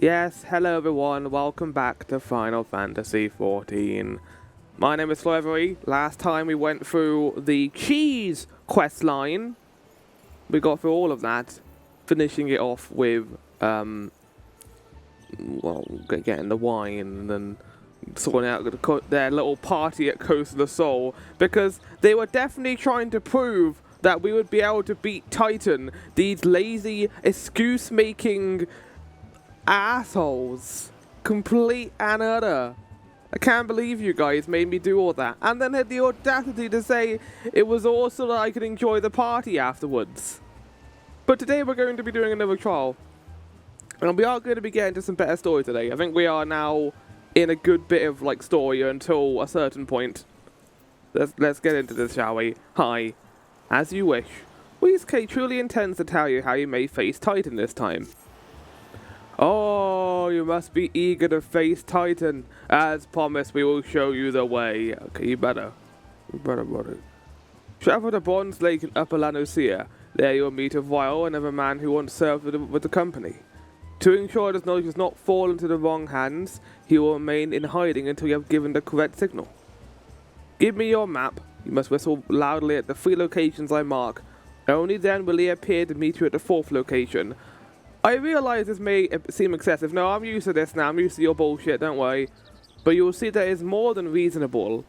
Yes, hello everyone, welcome back to Final Fantasy XIV. My name is Prairie. Last time we went through the cheese quest line. We got through all of that, finishing it off with, getting the wine and then sorting out their little party at Coast of the Soul, because they were definitely trying to prove that we would be able to beat Titan, these lazy, excuse-making assholes. Complete and utter. I can't believe you guys made me do all that. And then had the audacity to say it was also that I could enjoy the party afterwards. But today we're going to be doing another trial. And we are going to be getting to some better story today. I think we are now in a good bit of story until a certain point. Let's get into this, shall we? Hi. As you wish. Weezk truly intends to tell you how you may face Titan this time. Oh, you must be eager to face Titan. As promised, we will show you the way. Okay, you better. Buddy. Travel to Bronze Lake in Upper Lanusia. There you will meet a Vile, another man who once served with the company. To ensure his knowledge does not fall into the wrong hands, he will remain in hiding until you have given the correct signal. Give me your map. You must whistle loudly at the 3 locations I mark. Only then will he appear to meet you at the 4th location. I realise this may seem excessive. No, I'm used to this now. I'm used to your bullshit, don't worry. But you will see that it is more than reasonable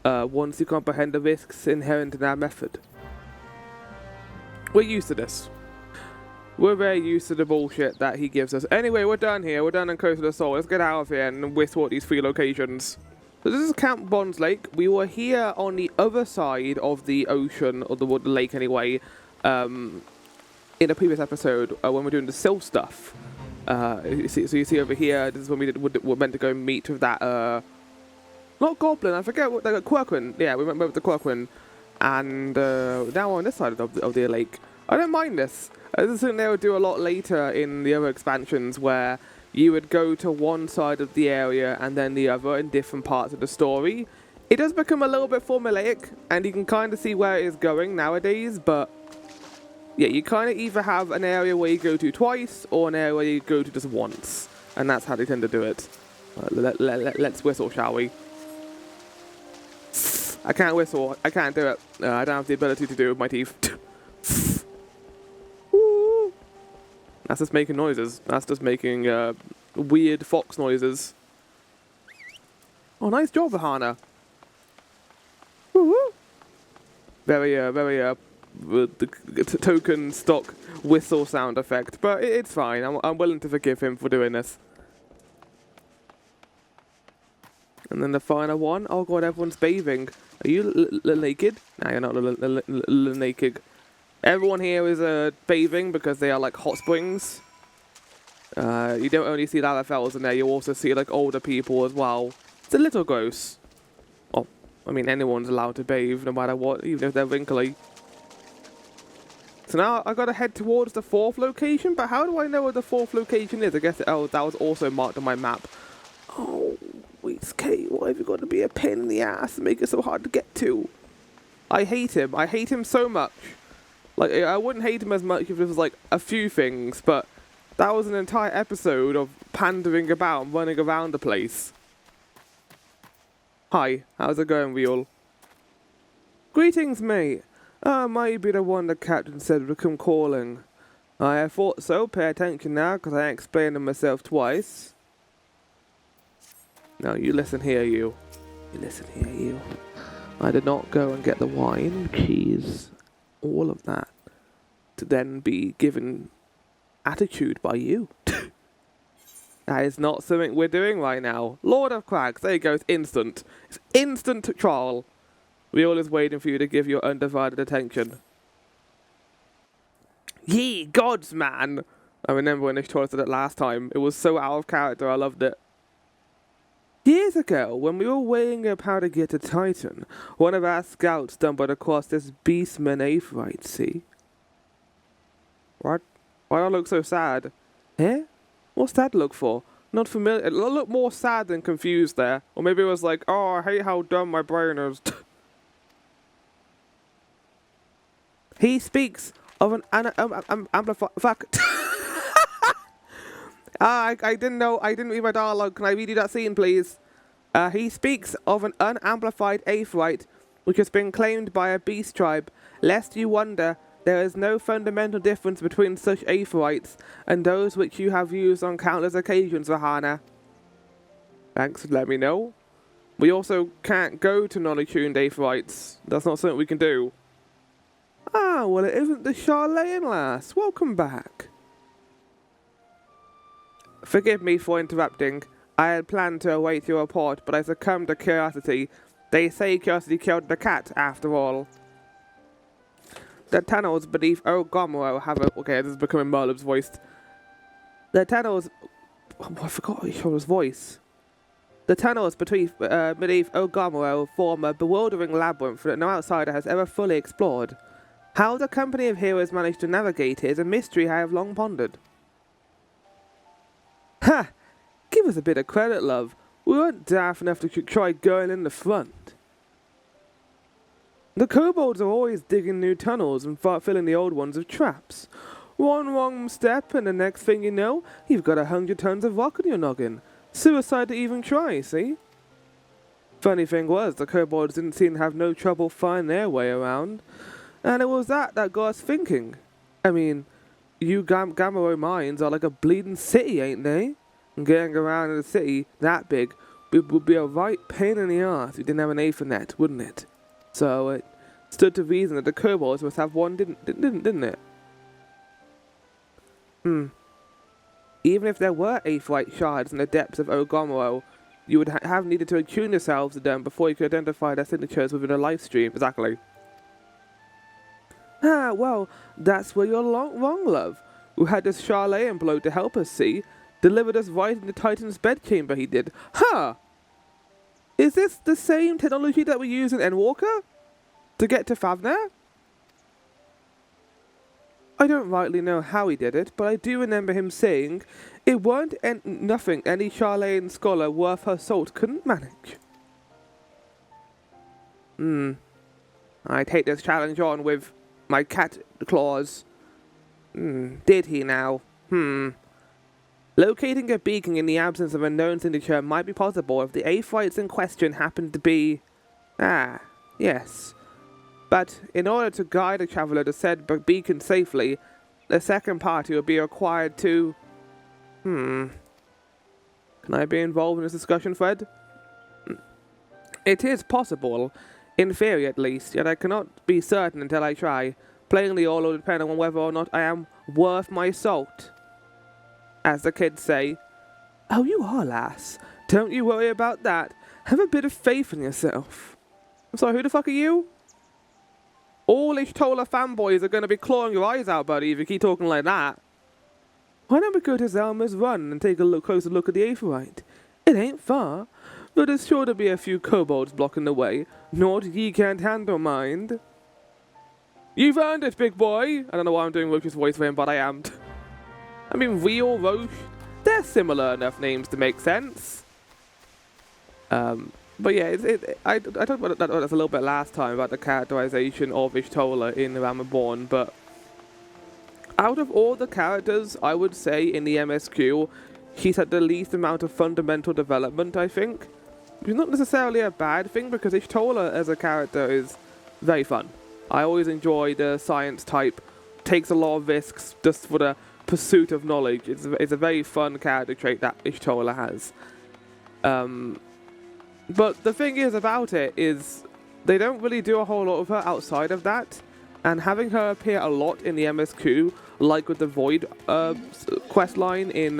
once you comprehend the risks inherent in our method. We're used to this. We're very used to the bullshit that he gives us. Anyway, we're done here. We're done in Coast of the Soul. Let's get out of here and whistle at these 3 locations. So this is Camp Bronze Lake. We were here on the other side of the ocean, or the lake anyway, in a previous episode when we're doing the Sylph stuff. So you see over here, this is when we're meant to go meet with that, not Goblin, I forget what they got, Quirquin. Yeah, we went with the Quirquin. And now we're on this side of the lake. I don't mind this. This is something they would do a lot later in the other expansions, where you would go to one side of the area and then the other in different parts of the story. It does become a little bit formulaic, and you can kind of see where it is going nowadays, but yeah, you kind of either have an area where you go to twice, or an area where you go to just once. And that's how they tend to do it. Let's whistle, shall we? I can't whistle. I can't do it. I don't have the ability to do it with my teeth. That's just making noises. That's just making weird fox noises. Oh, nice job, Hana. Very, the token stock whistle sound effect, but it's fine. I'm willing to forgive him for doing this. And then the final one. Oh god, everyone's bathing. Are you naked? No, you're not naked. Everyone here is bathing because they are like hot springs. You don't only see LFLs in there, you also see like older people as well. It's a little gross. Well, I mean, anyone's allowed to bathe no matter what, even if they're wrinkly. So now I gotta head towards the 4th location, but how do I know where the 4th location is? I guess, oh, that was also marked on my map. Oh, Weezk, why have you got to be a pain in the ass and make it so hard to get to? I hate him. I hate him so much. Like, I wouldn't hate him as much if it was like a few things, but that was an entire episode of pandering about and running around the place. Hi, how's it going, Real? Greetings, mate. Might be the one the captain said would come calling. I thought so. Pay attention now, because I explained to myself twice. Now, you listen here, you. You listen here, you. I did not go and get the wine, cheese, all of that, to then be given attitude by you. That is not something we're doing right now. Lord of Crags, there you go, it's instant. It's instant trial. Real is waiting for you to give your undivided attention. Ye gods, man! I remember when this choice did it last time. It was so out of character, I loved it. Years ago, when we were weighing up how to get to Titan, one of our scouts stumbled across this beastman Aphrodite, see? What? Why do I look so sad? Eh? What's that look for? Not familiar. It looked more sad than confused there. Or maybe it was like, oh, I hate how dumb my brain is. He speaks of an amplifier. Fuck. I didn't know. I didn't read my dialogue. Can I read you that scene, please? He speaks of an unamplified aetheryte, which has been claimed by a beast tribe. Lest you wonder, there is no fundamental difference between such aetherytes and those which you have used on countless occasions, Rahana. Thanks for letting me know. We also can't go to non-attuned aetherytes. That's not something we can do. Ah, well, it isn't the Charlatan lass. Welcome back. Forgive me for interrupting. I had planned to await your report, but I succumbed to curiosity. They say curiosity killed the cat, after all. The tunnels beneath Ogomoro have a... Okay, this is becoming Merlin's voice. The tunnels... Oh, I forgot his voice. The tunnels beneath Ogomoro form a bewildering labyrinth that no outsider has ever fully explored. How the company of heroes managed to navigate it is a mystery I have long pondered. Ha! Give us a bit of credit, love. We weren't daft enough to try going in the front. The kobolds are always digging new tunnels and filling the old ones with traps. One wrong step and the next thing you know, you've got 100 tons of rock in your noggin. Suicide to even try, see? Funny thing was, the kobolds didn't seem to have no trouble finding their way around. And it was that got us thinking. I mean, you Gamero mines are like a bleeding city, ain't they? And getting around in a city that big would be a right pain in the arse if you didn't have an Aethernet, wouldn't it? So it stood to reason that the kobolds must have one, didn't it? Even if there were aetheryte shards in the depths of Ogomoro, you would have needed to attune yourselves to them before you could identify their signatures within a live stream. Exactly. Ah, well, that's where you're wrong, love. We had this Charlatan bloke to help us, see? Delivered us right into Titan's bedchamber, he did. Huh! Is this the same technology that we use in Endwalker? To get to Favner? I don't rightly know how he did it, but I do remember him saying it weren't nothing any Charlatan scholar worth her salt couldn't manage. I take this challenge on with my cat claws. Did he now? Locating a beacon in the absence of a known signature might be possible if the aetherytes in question happened to be... Ah, yes. But in order to guide a traveller to said beacon safely, the second party will be required to... Can I be involved in this discussion, Fred? It is possible, in theory at least, yet I cannot be certain until I try. Plainly all will depend on whether or not I am worth my salt. As the kids say. Oh, you are, lass. Don't you worry about that. Have a bit of faith in yourself. I'm sorry, who the fuck are you? All Ishtola fanboys are going to be clawing your eyes out, buddy, if you keep talking like that. Why don't we go to Zelma's Run and take a closer look at the aetheryte? It ain't far, but there's sure to be a few kobolds blocking the way. Naught ye can't handle, mind. You've earned it, big boy. I don't know why I'm doing Roche's voice for him, but I am. I mean, Real, Roche, they're similar enough names to make sense. But yeah, I talked about that a little bit last time, about the characterization of Ishtola in Realm Reborn, but out of all the characters, I would say, in the MSQ, she's had the least amount of fundamental development, I think. Which is not necessarily a bad thing, because Ishtola as a character is very fun. I always enjoy the science type, takes a lot of risks just for the pursuit of knowledge. It's a very fun character trait that Ishtola has. But the thing is about it is they don't really do a whole lot of her outside of that, and having her appear a lot in the MSQ, like with the Void questline in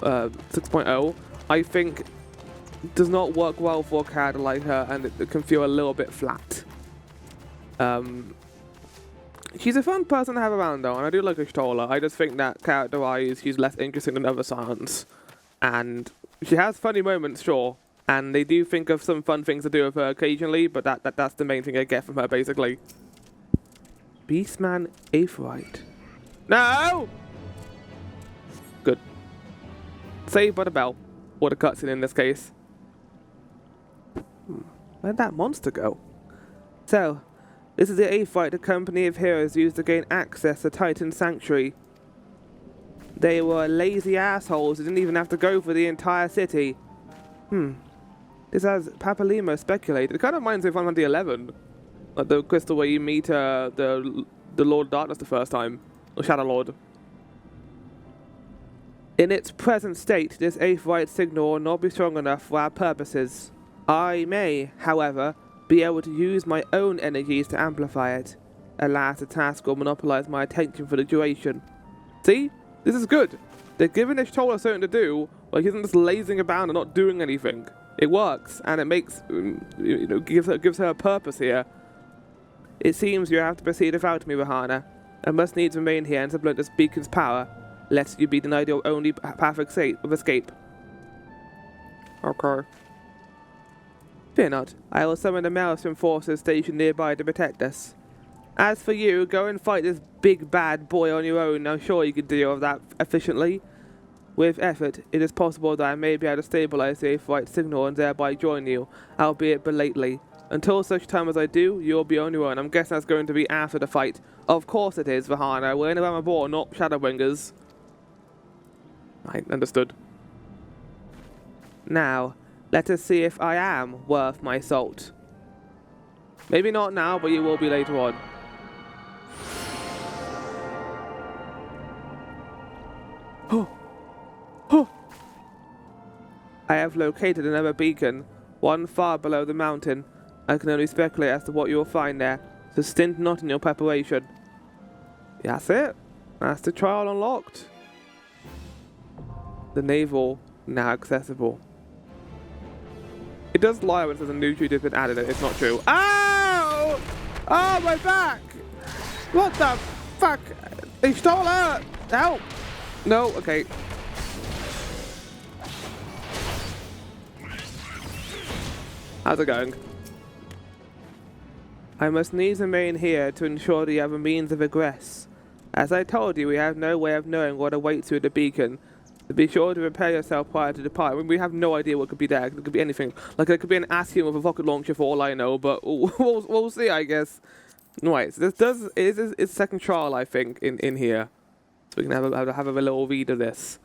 6.0, I think does not work well for a character like her, and it can feel a little bit flat. She's a fun person to have around though, and I do like Ishtola. I just think that character-wise, she's less interesting than other Scions. And she has funny moments, sure, and they do think of some fun things to do with her occasionally, but that's the main thing I get from her, basically. Beastman Aetheryte. No! Good. Saved by the bell. Or the cutscene in this case. Where'd that monster go? So, this is the Aetheryte the company of heroes used to gain access to Titan's Sanctuary. They were lazy assholes who didn't even have to go for the entire city. This has Papalimo speculated. It kind of reminds me of Final Fantasy XI. Like the crystal where you meet the Lord of Darkness the first time. Or Shadow Lord. In its present state, this Aetheryte signal will not be strong enough for our purposes. I may, however, be able to use my own energies to amplify it. Alas, the task will monopolize my attention for the duration. See? This is good. They're giving this troll something to do, like he isn't just lazing about and not doing anything. It works, and it makes, gives her a purpose here. It seems you have to proceed without me, Rahana. I must needs remain here and supplement this beacon's power, lest you be denied your only path of escape. Okay. Fear not. I will summon the Maelstrom forces stationed nearby to protect us. As for you, go and fight this big bad boy on your own. I'm sure you can deal with that efficiently. With effort, it is possible that I may be able to stabilize the Aetheryte signal and thereby join you, albeit belatedly. Until such time as I do, you'll be on your own. I'm guessing that's going to be after the fight. Of course it is, Vahana. We're in a Realm Reborn, not Shadowbringers. Right, understood. Now, let us see if I am worth my salt. Maybe not now, but you will be later on. I have located another beacon, one far below the mountain. I can only speculate as to what you will find there, so stint not in your preparation. That's it. That's the trial unlocked. The Navel, now accessible. It does lie when it says a new treat has been added. It's not true. Ow! Oh, my back! What the fuck? They stole her! Help! No, okay. How's it going? I must needs remain here to ensure that you have a means of egress. As I told you, we have no way of knowing what awaits you at the beacon. So be sure to prepare yourself prior to depart. I mean, we have no idea what could be there. It could be anything. Like, there could be an Ascian with a rocket launcher for all I know, but we'll see, I guess. Right, so this is second trial, I think, in here. So we can have a little read of this.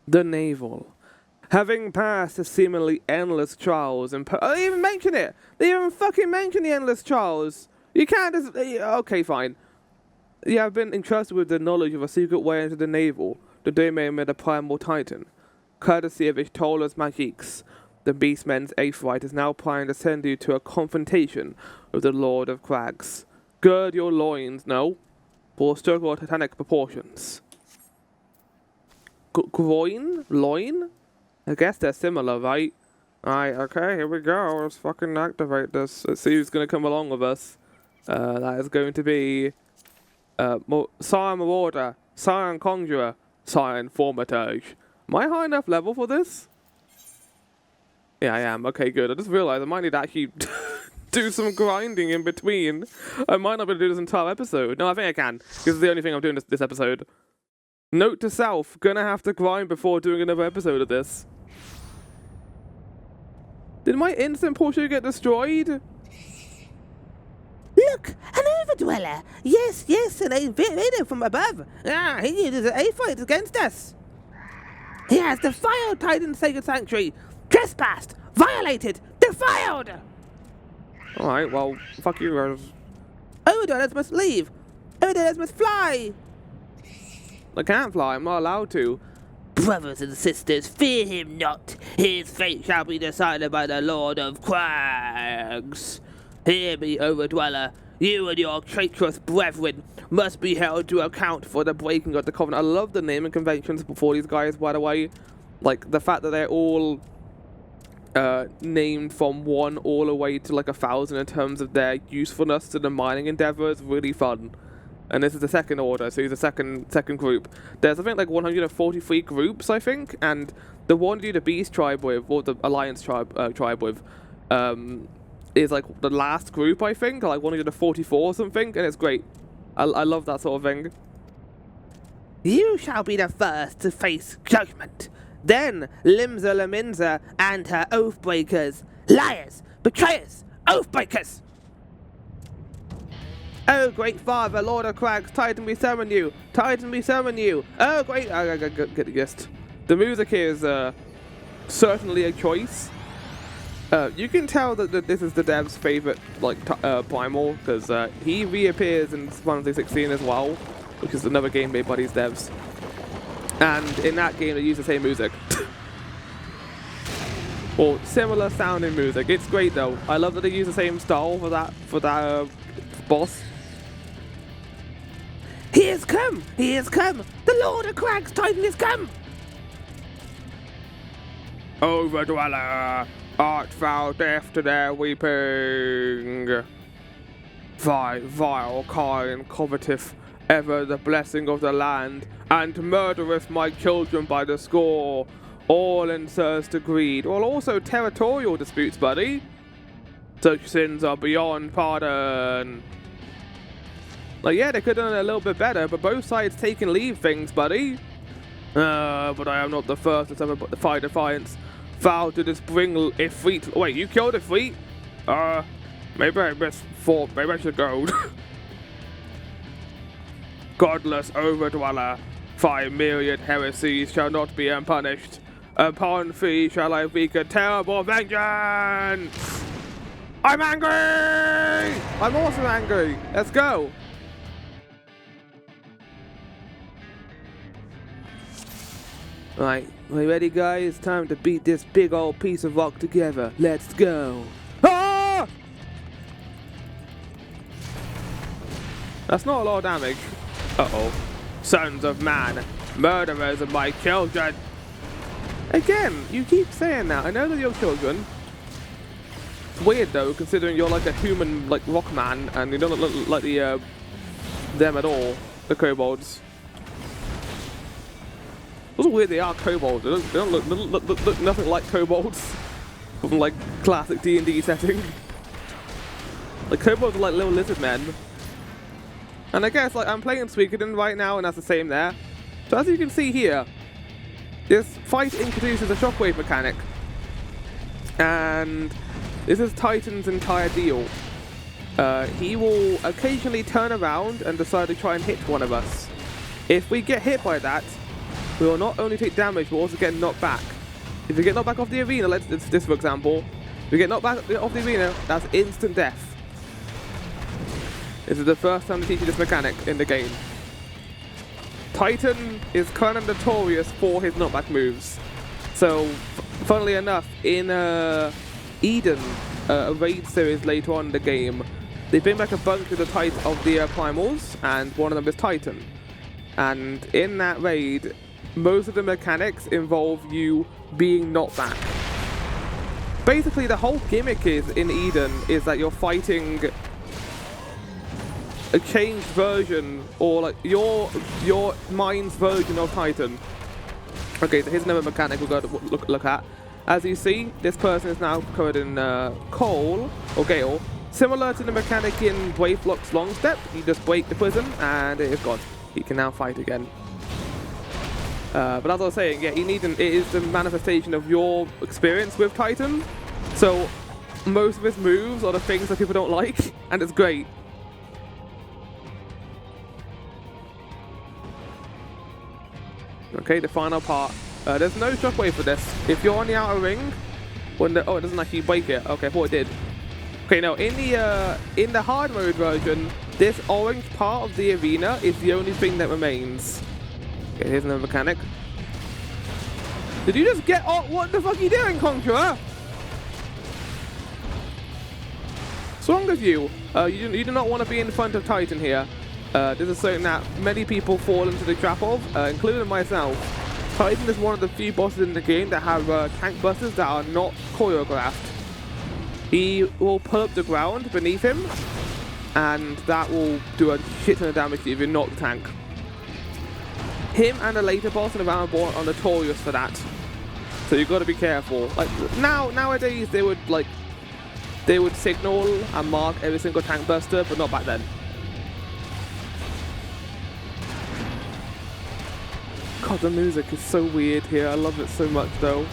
The Navel. Having passed the seemingly endless trials and... Oh, they even mention it! They even fucking mention the endless trials! You can't just... Okay, fine. You have been entrusted with the knowledge of a secret way into the Navel, the domain of the Primal Titan. Courtesy of Ishtola's Magiques, the Beastmen's Aetheryte is now primed to send you to a confrontation with the Lord of Crags. Gird your loins, no? For a struggle of titanic proportions. Groin? Loin? I guess they're similar, right? Alright, okay, here we go. Let's fucking activate this. Let's see who's going to come along with us. That is going to be... Scion Marauder, Scion Conjurer, Scion Formatage. Am I high enough level for this? Yeah, I am. Okay, good. I just realized I might need to actually do some grinding in between. I might not be able to do this entire episode. No, I think I can. This is the only thing I'm doing this episode. Note to self, gonna have to grind before doing another episode of this. Did my instant portrait get destroyed? Look, an overdweller! Yes, an invader from above! Ah, he uses an Aetheryte against us! He has defiled Titan's sacred sanctuary! Trespassed! Violated! Defiled! Alright, well, fuck you guys. Overdwellers must leave! Overdwellers must fly! I can't fly, I'm not allowed to. Brothers and sisters, fear him not! His fate shall be decided by the Lord of Crags! Hear me, Overdweller. You and your traitorous brethren must be held to account for the breaking of the covenant. I love the naming conventions for these guys, by the way. Like, the fact that they're all named from 1 all the way to like 1,000 in terms of their usefulness to the mining endeavor is really fun. And this is the second order, so he's the second group. There's, I think, like 143 groups, I think, and the one you do the Beast tribe with, or the Alliance tribe with, is like the last group, I think, like 144 or something, and it's great. I love that sort of thing. You shall be the first to face judgment. Then Limsa Laminza and her Oathbreakers. Liars! Betrayers! Oathbreakers! Oh, great father, Lord of Crags, Titan, we summon you. Titan, we summon you. Oh, great. I get the gist. The music here is certainly a choice. You can tell that this is the dev's favorite, like, primal, because he reappears in Final Fantasy XVI as well, which is another game made by these devs. And in that game, they use the same music. Or similar sounding music. It's great though. I love that they use the same style for that boss. He has come! He has come! The Lord of Crags Titan has come! Overdweller, art thou deaf to their weeping? Vile, kind, covetous, ever the blessing of the land, and murdereth my children by the score, all in thirst to greed, while also territorial disputes, buddy. Such sins are beyond pardon. Like, yeah, they could have done it a little bit better, but both sides take and leave things, buddy. But I am not the first to ever fight defiance. Vow to this bring Ifrit. Wait, you killed Ifrit? Maybe I misthought. Maybe I should go. Godless overdweller, 5 million heresies shall not be unpunished. Upon thee shall I wreak a terrible vengeance! I'm angry! I'm also angry! Let's go! Right, are you ready, guys? Time to beat this big old piece of rock together. Let's go! Ah! That's not a lot of damage. Uh-oh. Sons of man, murderers of my children! Again, you keep saying that. I know that you're children. It's weird though, considering you're like a human, like rock man, and you don't look like them at all, the kobolds. It's also weird they are kobolds. They don't look nothing like kobolds from like classic D&D setting. Like kobolds are like little lizard men. And I guess like I'm playing Suikoden right now, and that's the same there. So as you can see here, this fight introduces a shockwave mechanic, and this is Titan's entire deal. He will occasionally turn around and decide to try and hit one of us. If we get hit by that, we will not only take damage, but also get knocked back. If we get knocked back off the arena, let's this for example, if we get knocked back off the arena, that's instant death. This is the first time they teach you this mechanic in the game. Titan is kind of notorious for his knockback moves. So, funnily enough, in Eden, a raid series later on in the game, they bring back a bunch of the primals, and one of them is Titan. And in that raid, most of the mechanics involve you being knocked back. Basically, the whole gimmick is in Eden is that you're fighting a changed version, or like your mind's version of Titan. Okay, so here's another mechanic we've got to look at. As you see, this person is now covered in coal, or gale. Similar to the mechanic in Brayflock's Long Step, you just break the prison and it is gone. He can now fight again. But as I was saying, yeah, it is the manifestation of your experience with Titan. So most of his moves are the things that people don't like, and it's great. Okay, the final part. There's no shockwave for this. If you're on the outer ring, it doesn't actually break it. Okay, I thought it did. Okay, no, in the hard mode version, this orange part of the arena is the only thing that remains. Okay, here's another mechanic. Did you just get off? What the fuck are you doing, Conqueror? What's wrong with you? You do not want to be in front of Titan here. This is something that many people fall into the trap of, including myself. Titan is one of the few bosses in the game that have tank busters that are not choreographed. He will pull up the ground beneath him, and that will do a shit ton of damage to you if you're not the tank. Him and the later boss in the Realm Reborn are notorious for that. So you've got to be careful. Like nowadays they would signal and mark every single tank buster, but not back then. God, the music is so weird here. I love it so much, though.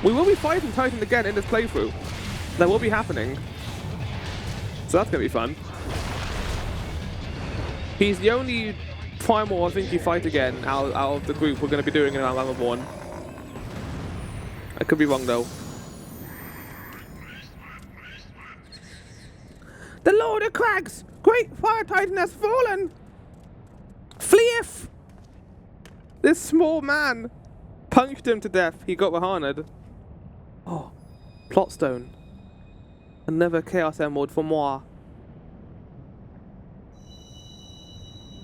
We will be fighting Titan again in this playthrough. That will be happening. So that's going to be fun. He's the only primal I think you fight again out of the group we're going to be doing in Realm Reborn. I could be wrong though. The Lord of Crags! Great Fire Titan has fallen! Fleeth! This small man punched him to death. He got behind. Oh, plot stone. Another Chaos Emerald for moi.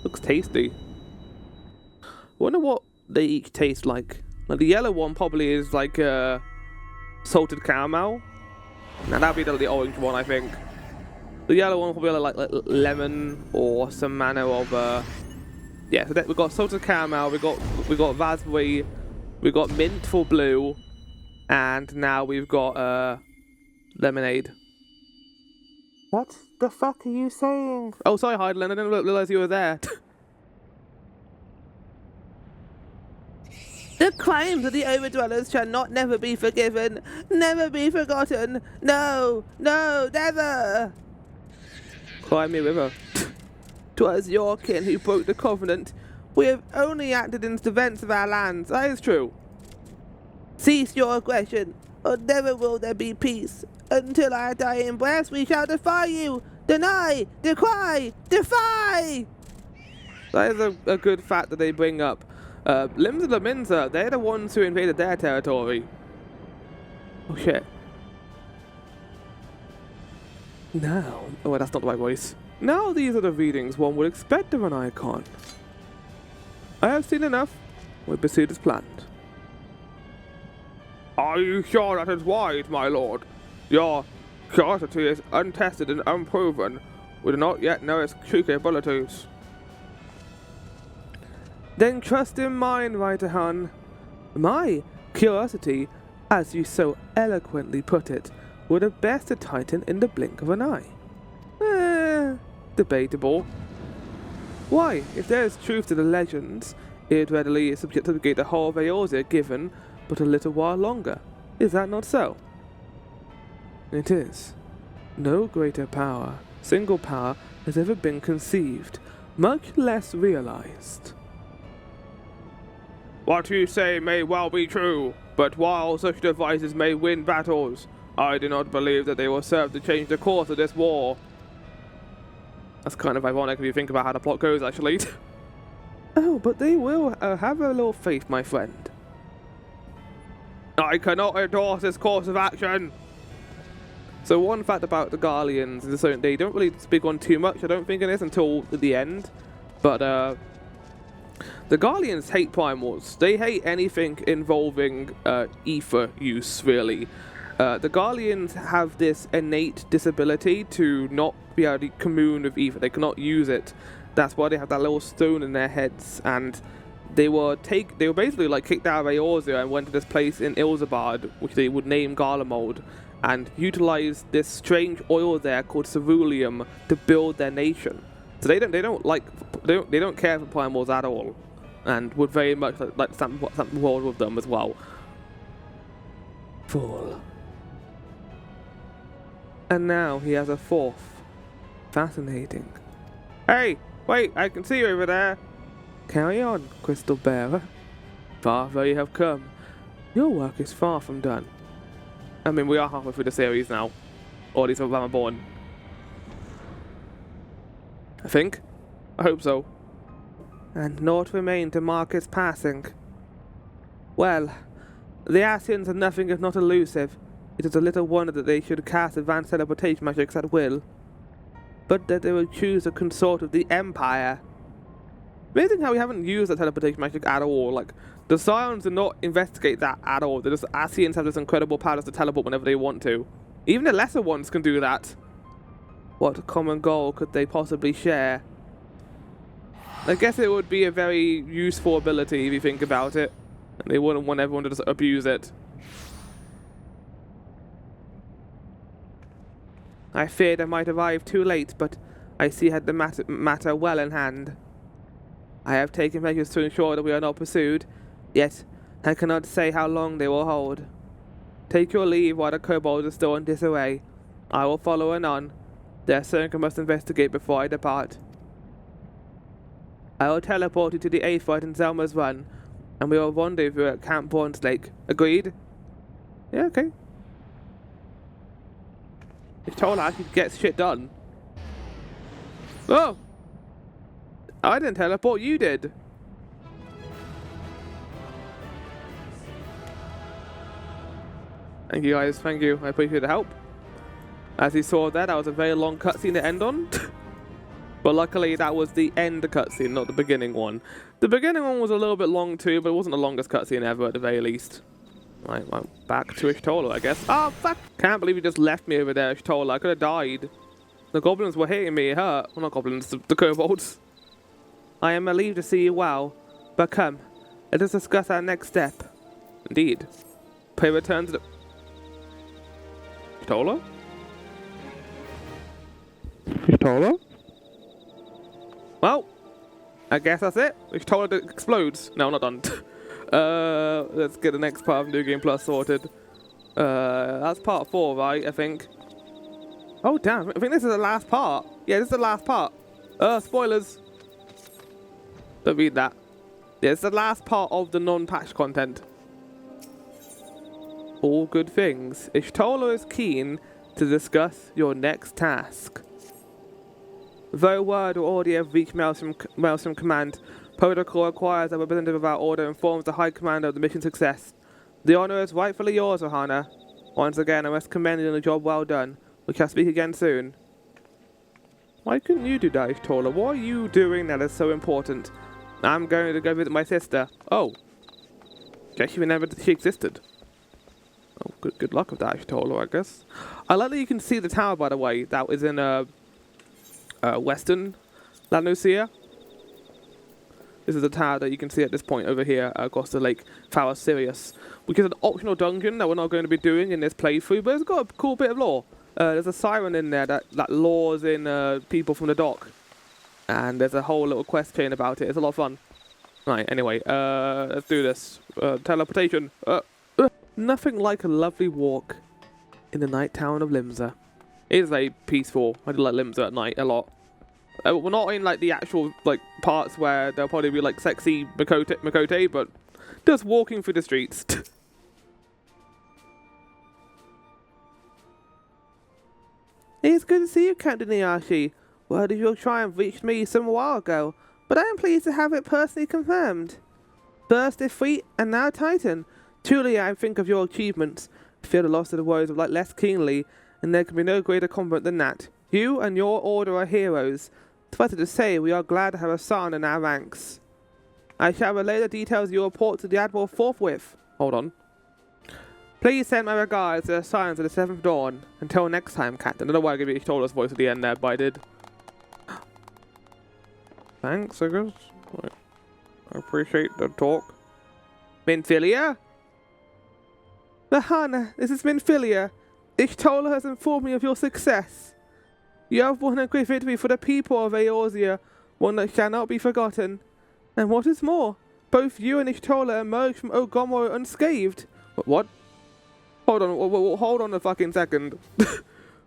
Looks tasty. I wonder what they each taste like. Like the yellow one probably is like salted caramel. Now that'd be the orange one, I think. The yellow one probably like lemon or some manner of yeah. So we got salted caramel. We got raspberry. We got mint for blue, and now we've got lemonade. What the fuck are you saying? Oh, sorry, Heidelin. I didn't realize you were there. The crimes of the Overdwellers shall never be forgiven, never be forgotten. No, no, never. Cry me river. 'Twas your kin who broke the covenant. We have only acted in defense of our lands. That is true. Cease your aggression, or never will there be peace. Until our dying breaths, we shall defy you. Deny, decry, defy. That is a good fact that they bring up. Limbs of the Minza, they're the ones who invaded their territory. Oh shit. Now, oh that's not the right voice. Now these are the readings one would expect of an icon. I have seen enough. We proceed as planned. Are you sure that is wise, my lord? Your curiosity is untested and unproven. We do not yet know its true capabilities. Then trust in mine, Reiterhan. My curiosity, as you so eloquently put it, would have bested a Titan in the blink of an eye. Debatable. Why, if there is truth to the legends, it readily subjugate the whole of Eorzea given but a little while longer. Is that not so? It is. No greater power, single power, has ever been conceived, much less realized. What you say may well be true, but while such devices may win battles, I do not believe that they will serve to change the course of this war. That's kind of ironic if you think about how the plot goes, actually. Oh, but they will have a little faith, my friend. I cannot endorse this course of action. So one fact about the Guardians is that they don't really speak on too much, I don't think, in this until the end. But the Guardians hate primals. They hate anything involving ether use, really. The Guardians have this innate disability to not be able to commune with ether. They cannot use it. That's why they have that little stone in their heads. And they were basically like kicked out of Eorzea and went to this place in Ilzabad, which they would name Garlemald, and utilized this strange oil there called ceruleum to build their nation. So they don't care for primals at all, and would very much like something world with them as well. Fool. And now he has a fourth. Fascinating. Hey, wait, I can see you over there. Carry on, Crystal Bearer. Far you have come. Your work is far from done. I mean, we are halfway through the series now. Or at least Realm Reborn. I think. I hope so. And naught remained to mark its passing. Well, the Asians are nothing if not elusive. It is a little wonder that they should cast advanced teleportation magics at will. But that they would choose to consort with the Empire. Amazing how we haven't used that teleportation magic at all. Like, the Scions do not investigate that at all. The Asians have this incredible power to teleport whenever they want to. Even the lesser ones can do that. What common goal could they possibly share? I guess it would be a very useful ability if you think about it. And they wouldn't want everyone to just abuse it. I feared I might arrive too late, but I see I had the matter well in hand. I have taken measures to ensure that we are not pursued, yet I cannot say how long they will hold. Take your leave while the kobolds are still in disarray. I will follow anon. There's something I must investigate before I depart. I will teleport you to the Aphid in Zelma's Run, and we will rendezvous at Camp Bourne's Lake. Agreed? Yeah, okay. It's told I could get shit done. Oh! I didn't teleport, you did. Thank you guys, thank you. I appreciate the help. As you saw there, that was a very long cutscene to end on. But luckily that was the end cutscene, not the beginning one. The beginning one was a little bit long too, but it wasn't the longest cutscene ever at the very least. Right, well, back to Ishtola, I guess. Oh, fuck! Can't believe you just left me over there, Ishtola. I could have died. The goblins were hitting me, it hurt. Well, not goblins, the kobolds. I am relieved to see you well. But come, let us discuss our next step. Indeed. Pray return to the... Ishtola? Ishtola? Well, I guess that's it. Ishtola explodes. No, not done. Let's get the next part of New Game Plus sorted. That's part 4, right? I think. Oh, damn. I think this is the last part. Yeah, this is the last part. Spoilers. Don't read that. Yeah, it's the last part of the non-patch content. All good things. Ishtola is keen to discuss your next task. Though word or audio have reached Maelstrom Command, protocol requires that representative of our order informs the High Commander of the mission success. The honor is rightfully yours, Ohana. Once again, I must commend you on a job well done. We shall speak again soon. Why couldn't you do that, Ishtola? What are you doing that is so important? I'm going to go visit my sister. Oh. Guess you remembered she existed. Oh, good luck with that, Ishtola, I guess. I like that you can see the tower, by the way. That was in, western La Nucia. This is a tower that you can see at this point over here across the lake, Phara Sirius, which is an optional dungeon that we're not going to be doing in this playthrough, but it's got a cool bit of lore. There's a siren in there that lures in people from the dock, and there's a whole little quest chain about it. It's a lot of fun. Right, anyway, let's do this. Teleportation. Nothing like a lovely walk in the night town of Limsa. It is very peaceful. I do like Limsa at night a lot. We're not in like the actual like parts where there'll probably be like sexy Makote, but just walking through the streets. It's good to see you, Captain Iyashi. Word of your triumph reached me some while ago, but I am pleased to have it personally confirmed. First Ifrit and now Titan. Truly I think of your achievements. I feel the loss of the warriors of light less keenly, and there can be no greater compliment than that. You and your order are heroes. Suffice it to say, we are glad to have a son in our ranks. I shall relay the details of your report to the Admiral forthwith. Hold on. Please send my regards to the Scions of the Seventh Dawn. Until next time, Captain. I don't know why I gave you Ishtola's voice at the end there, but I did. Thanks, I guess. I appreciate the talk. Minfilia? Lahana, this is Minfilia. Ishtola has informed me of your success. You have won a great victory for the people of Eorzea, one that shall not be forgotten. And what is more, both you and Ishtola emerged from Ogomoro unscathed. What? Hold on a fucking second.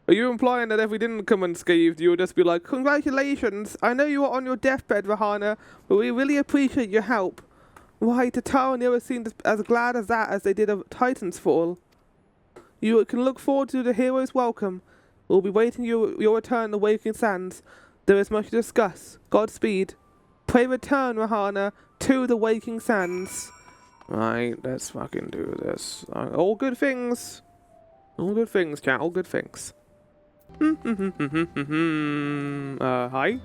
Are you implying that if we didn't come unscathed, you would just be like, congratulations, I know you are on your deathbed, Rahana, but we really appreciate your help. Why, Tatara never seemed as glad as that as they did of Titan's fall. You can look forward to the hero's welcome. We'll be waiting your return to Waking Sands. There is much to discuss. Godspeed. Pray return, Rahana, to the Waking Sands. Right, let's fucking do this. All good things. All good things, chat. All good things. Hi.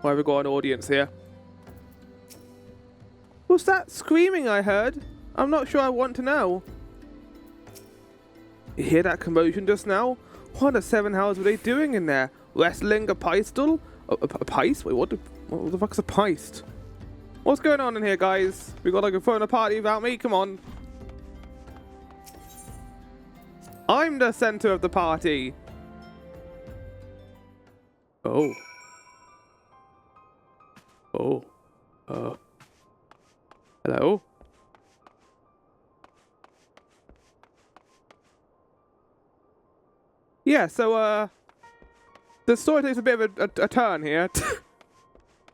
Why have we got an audience here? What's that screaming I heard? I'm not sure I want to know. You hear that commotion just now? What the seven hells were they doing in there? Wrestling a pistol? A peist? Wait, what the fuck's a peist? What's going on in here, guys? We got like a phone a party without me? Come on. I'm the center of the party. Oh. Oh. Hello? Yeah, so, the story takes a bit of a turn here.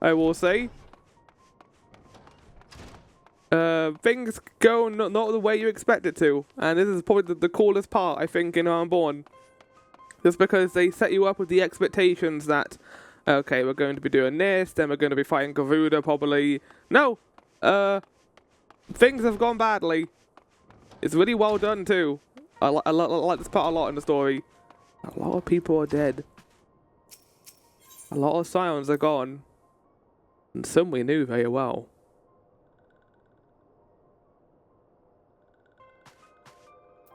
I will say. Things go not the way you expect it to, and this is probably the coolest part, I think, in Realm Reborn. Just because they set you up with the expectations that, okay, we're going to be doing this, then we're going to be fighting Garuda, probably. No! Things have gone badly. It's really well done, too. I like this part a lot in the story. A lot of people are dead. A lot of Scions are gone. And some we knew very well.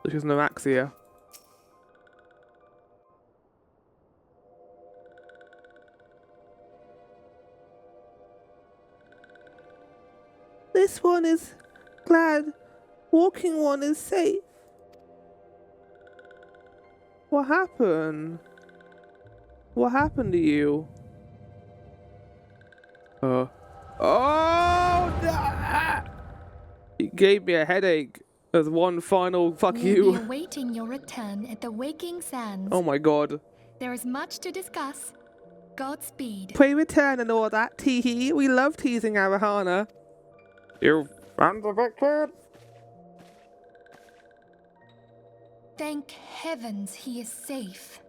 Which is Noraxia. This one is glad. Walking one is safe. What happened? What happened to you? Oh! You gave me a headache. There's one final fuck you. We'll be awaiting your return at the Waking Sands. Oh my god. There is much to discuss. Godspeed. Pray return and all that, teehee. We love teasing Arahana. You found the victor? Thank heavens he is safe.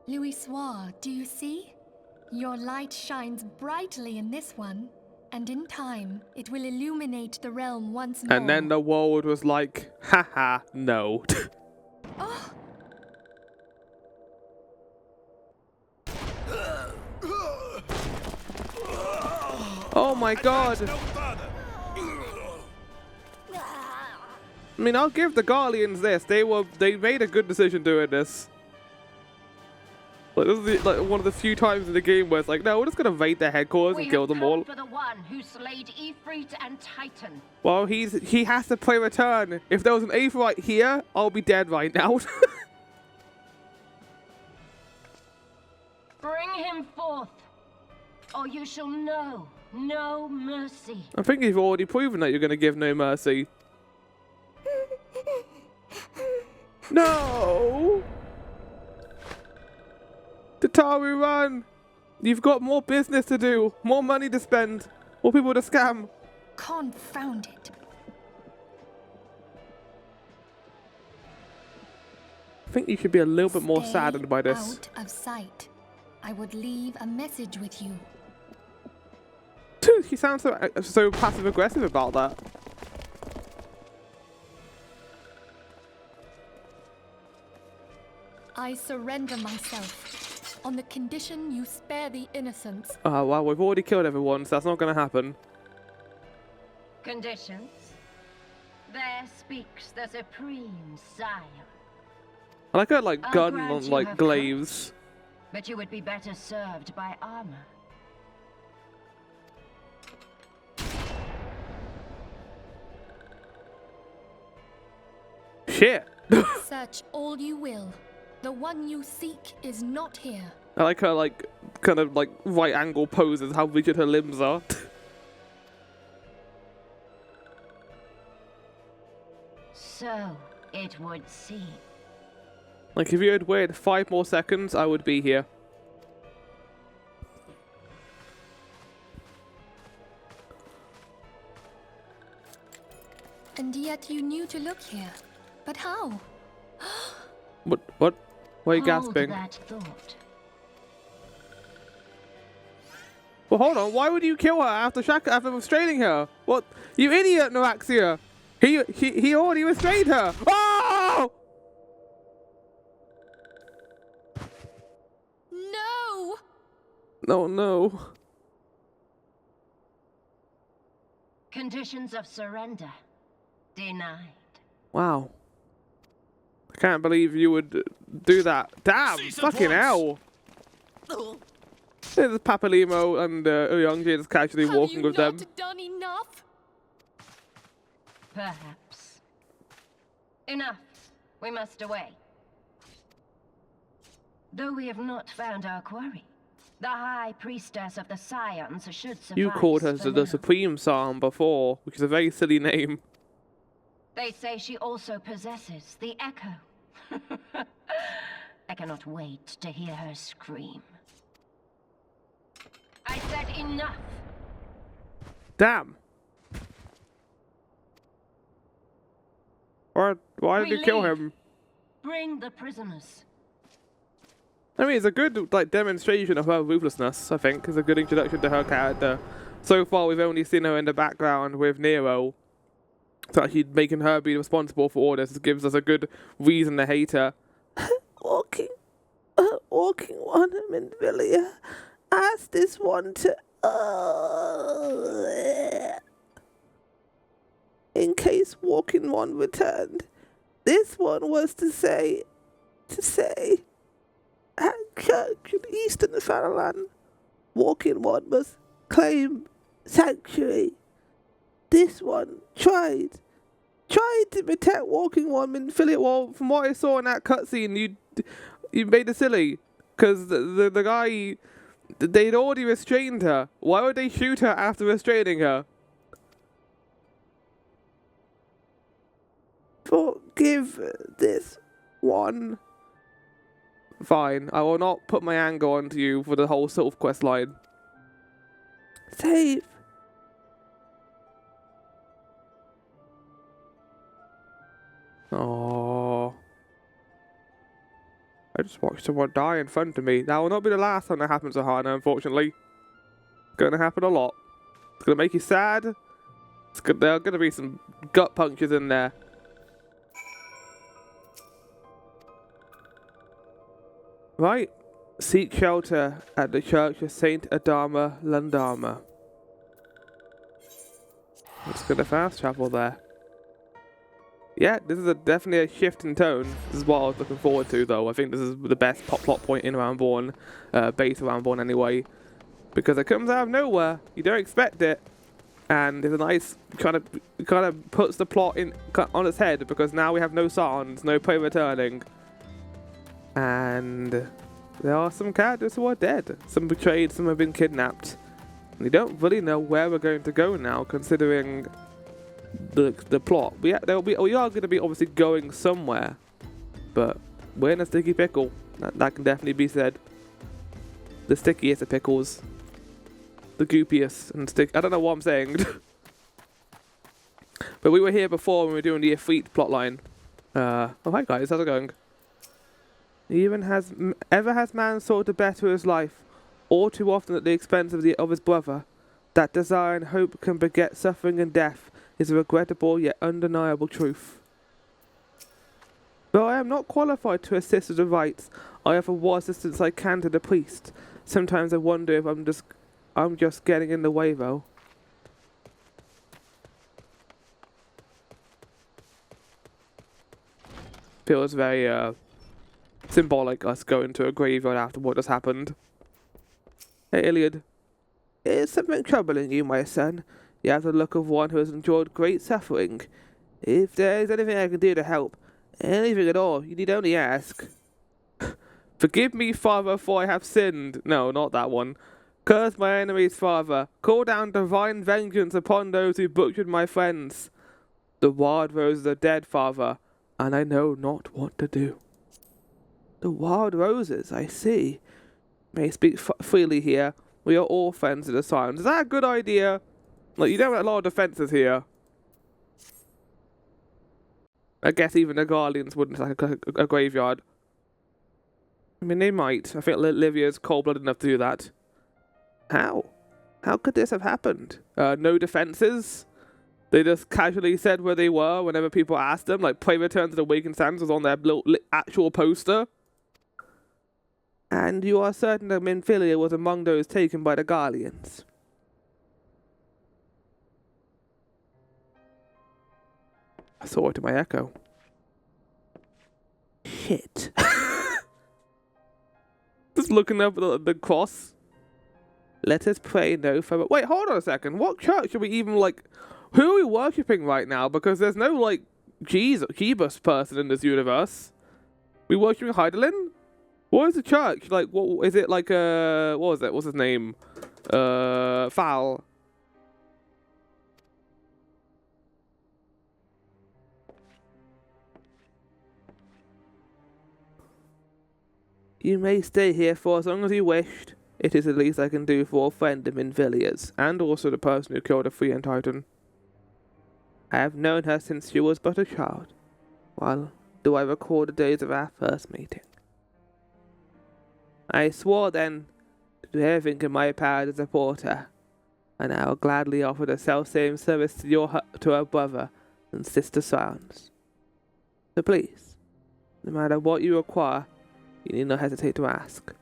Louisoire, do you see? Your light shines brightly in this one. And in time, it will illuminate the realm once more. And then the world was like, haha, no. Oh. Oh my god. I mean, I'll give the Guardians this. They made a good decision doing this. Like, this is one of the few times in the game where it's like, no, we're just gonna raid their headquarters and kill them all. For the one who slayed Ifrit and Titan. Well, he has to play return. If there was an Aether right here, I'll be dead right now. Bring him forth, or you shall know no mercy. I think you've already proven that you're gonna give no mercy. No! Tataru, run! You've got more business to do, more money to spend, more people to scam. Confound it. I think you should be a little bit more Stay saddened by this. Out of sight. I would leave a message with you. He sounds so passive aggressive about that. I surrender myself on the condition you spare the innocents. Oh, well, we've already killed everyone, so that's not going to happen. Conditions? There speaks the supreme sire. I like her, like, I'll gun grant on, you like, have glaives. But you would be better served by armor. Shit! Search all you will. The one you seek is not here. I like her, like, kind of, like, right angle poses, how rigid her limbs are. So it would seem. Like, if you had waited 5 more seconds, I would be here. And yet you knew to look here. But how? What? What? Why are you Hold gasping? that thought. Well, hold on. Why would you kill her after restraining her? What? You idiot, Noraxia! He already restrained her. Oh! No! No, no. Conditions of surrender denied. Wow. I can't believe you would do that. Damn! Fucking hell! There's Papalimo and Uyongji just casually walking with them. Have you not done enough? Perhaps. Enough. We must away. Though we have not found our quarry, the High Priestess of the Scions should suffice. You called her for the now. Supreme Psalm before, which is a very silly name. They say she also possesses the Echo. I cannot wait to hear her scream. I said enough! Damn. Why did you kill him? Bring the prisoners. I mean, it's a good like demonstration of her ruthlessness. I think it's a good introduction to her character. So far, we've only seen her in the background with Nero. So actually making her be responsible for all this gives us a good reason to hate her. walking one in Villia. Ask this one to. In case walking one returned, this one was to say, at church in eastern Fanalan, walking one must claim sanctuary. This one tried to protect walking one in Philip. Well, from what I saw in that cutscene, you made it silly, because the guy, they'd already restrained her. Why would they shoot her after restraining her? Forgive this one. Fine, I will not put my anger onto you for the whole sort of quest line. Save. Oh, I just watched someone die in front of me. That will not be the last time that happens to Hana, unfortunately. It's going to happen a lot. It's going to make you sad. There are going to be some gut punches in there. Right. Seek shelter at the Church of Saint Adama Landama. Let's go to fast travel there. Yeah, this is definitely a shift in tone. This is what I was looking forward to, though. I think this is the best plot point in Realm Reborn, base of Realm Reborn anyway, because it comes out of nowhere. You don't expect it, and it's a nice kind of puts the plot on its head, because now we have no Sarns, no Prairie returning, and there are some characters who are dead. Some betrayed, some have been kidnapped. We don't really know where we're going to go now, considering the plot. We are going to be obviously going somewhere, but we're in a sticky pickle. That can definitely be said. The stickiest of pickles, the goopiest and stick. I don't know what I'm saying, but we were here before when we were doing the Ifrit plotline. Oh hi guys, how's it going? Ever has man sought to better his life, all too often at the expense of his brother. That desire and hope can beget suffering and death is a regrettable yet undeniable truth. Though I am not qualified to assist with the rites, I offer what assistance I can to the priest. Sometimes I wonder if I'm just getting in the way though. Feels very symbolic us going to a graveyard after what has happened. Hey Iliad. Is something troubling you, my son? You have the look of one who has endured great suffering. If there is anything I can do to help, anything at all, you need only ask. Forgive me, Father, for I have sinned. No, not that one. Curse my enemies, Father. Call down divine vengeance upon those who butchered my friends. The wild roses are dead, Father, and I know not what to do. The wild roses, I see. May speak freely here. We are all friends of the silence. Is that a good idea? Like, you don't have a lot of defences here. I guess even the Guardians wouldn't like a graveyard. I mean, they might. I think Livia's cold-blooded enough to do that. How? How could this have happened? No defences? They just casually said where they were whenever people asked them. Like, Prey Return to the Awakened Sands was on their actual poster. And you are certain that Minfilia was among those taken by the Guardians? I saw it in my echo. Shit. Just looking up at the cross. Let us pray no further. Wait, hold on a second. What church are we even, like... Who are we worshipping right now? Because there's no, like, Jeebus person in this universe. We worshipping Heidelin? What is the church? Like, what is it like, what was it? What's his name? Foul. You may stay here for as long as you wished. It is the least I can do for a friend of Minvilliers, and also the person who killed a Freeing Titan. I have known her since she was but a child. Well, do I recall the days of our first meeting? I swore then to do everything in my power to support her, and I will gladly offer the self-same service to her brother and sister scions. So please, no matter what you require, you need not hesitate to ask.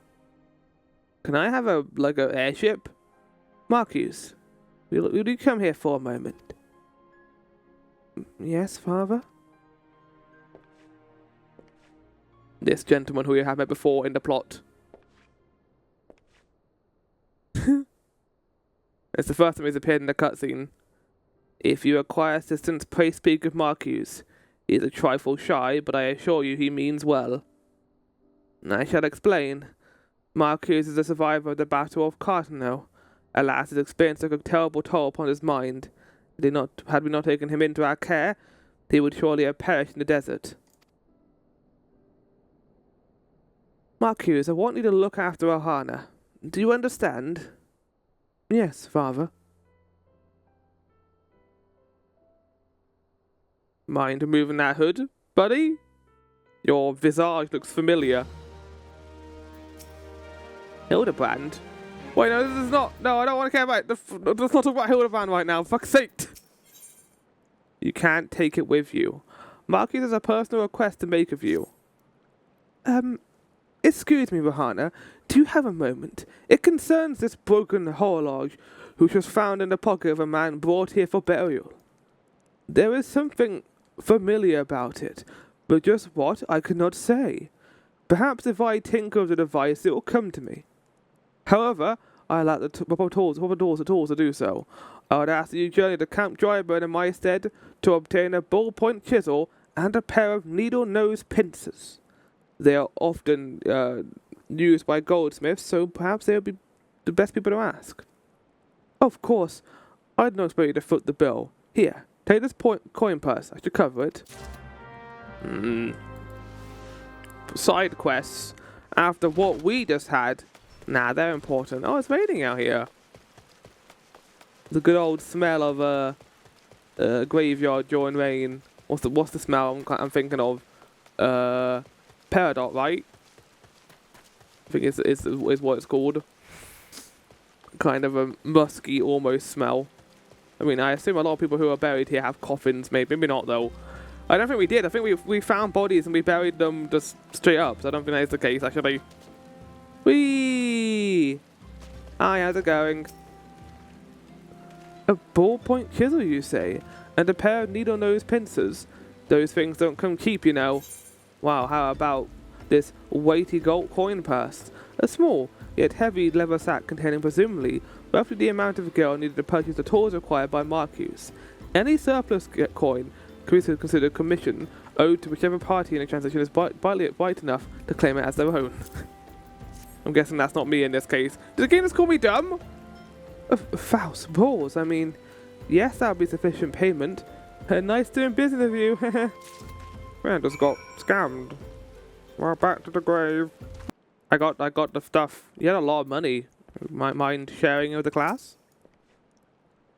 Can I have an airship? Marcus, will you come here for a moment? Yes, father? This gentleman who you have met before in the plot. It's the first time he's appeared in the cutscene. If you require assistance, pray speak of Marcus. He is a trifle shy, but I assure you he means well. I shall explain. Marcus is a survivor of the Battle of Cartano. Alas, his experience took a terrible toll upon his mind. Had we not taken him into our care, he would surely have perished in the desert. Marcus, I want you to look after Ohana. Do you understand? Yes, father. Mind removing that hood, buddy? Your visage looks familiar. Hildebrand? Wait, no, this is not. No, I don't want to care about. Let's not talk about Hildebrand right now. Fuck's sake! You can't take it with you. Marcus has a personal request to make of you. Excuse me, Rahana. Do you have a moment? It concerns this broken horloge, which was found in the pocket of a man brought here for burial. There is something familiar about it, but just what I could not say. Perhaps if I tinker with the device, it will come to me. However, I lack the proper tools to do so. I would ask that you journey to Camp Dryburn in my stead to obtain a ballpoint chisel and a pair of needle-nose pincers. They are often used by goldsmiths, so perhaps they would be the best people to ask. Of course, I'd not expect you to foot the bill. Here, take this coin purse. I should cover it. Side quests. After what we just had, nah, they're important. Oh, it's raining out here. The good old smell of a graveyard during rain. What's the smell I'm thinking of? Peridot, right? I think is what it's called. Kind of a musky, almost smell. I mean, I assume a lot of people who are buried here have coffins. Maybe not though. I don't think we did. I think we found bodies and we buried them just straight up. So I don't think that's the case actually. Whee! Hi, how's it going? A ballpoint chisel, you say? And a pair of needle-nose pincers? Those things don't come cheap, you know. Wow, how about this weighty gold coin purse? A small, yet heavy leather sack containing presumably roughly the amount of gil needed to purchase the tools required by Marcus. Any surplus coin could be considered commission owed to whichever party in a transaction is bright enough to claim it as their own. I'm guessing that's not me in this case. Did the game just call me dumb? False balls, I mean, yes, that would be sufficient payment. Nice doing business with you. Man, just got scammed. We're back to the grave. I got the stuff. You had a lot of money. Mind sharing it with the class?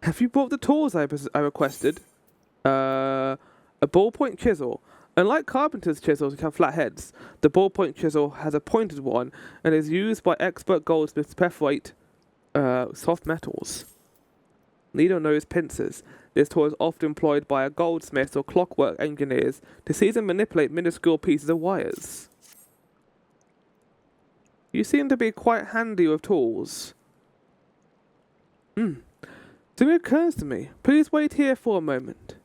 Have you brought the tools I requested? A ballpoint chisel. Unlike carpenter's chisels which have flat heads, the ballpoint chisel has a pointed one and is used by expert goldsmiths to perforate soft metals. Needle-nose pincers. This tool is often employed by a goldsmith or clockwork engineers to seize and manipulate minuscule pieces of wires. You seem to be quite handy with tools. Something occurs to me. Please wait here for a moment.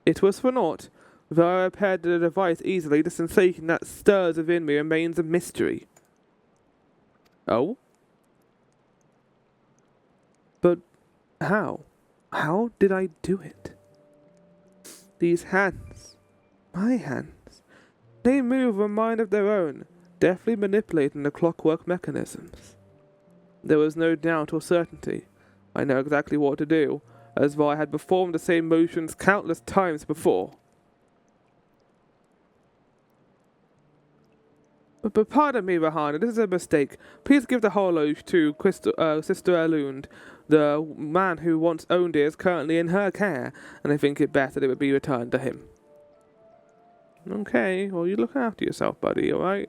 It was for naught. Though I repaired the device easily, the sensation that stirs within me remains a mystery. Oh? But how? How did I do it? These hands, my hands, they move a mind of their own, deftly manipulating the clockwork mechanisms. There was no doubt or certainty. I know exactly what to do, as though I had performed the same motions countless times before. But pardon me, Rahana, this is a mistake. Please give the horloge to Sister Elund. The man who once owned it is currently in her care, and I think it best that it would be returned to him. Okay, well, you look after yourself, buddy, alright?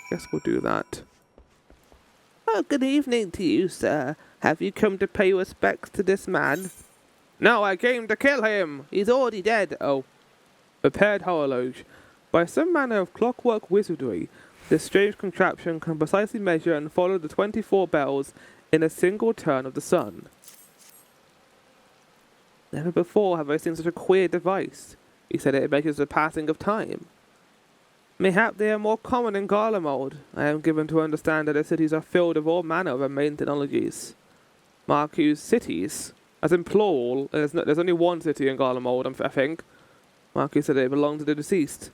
Guess we'll do that. Oh, good evening to you, sir. Have you come to pay your respects to this man? No, I came to kill him. He's already dead. Oh. Repaired horloge. By some manner of clockwork wizardry, this strange contraption can precisely measure and follow the 24 bells in a single turn of the sun. Never before have I seen such a queer device. He said it measures the passing of time. Mayhap they are more common in Garlemald. I am given to understand that the cities are filled with all manner of amazing technologies. Marquis cities, as in plural, there's only one city in Garlemald, I think. Marquis said it belonged to the deceased.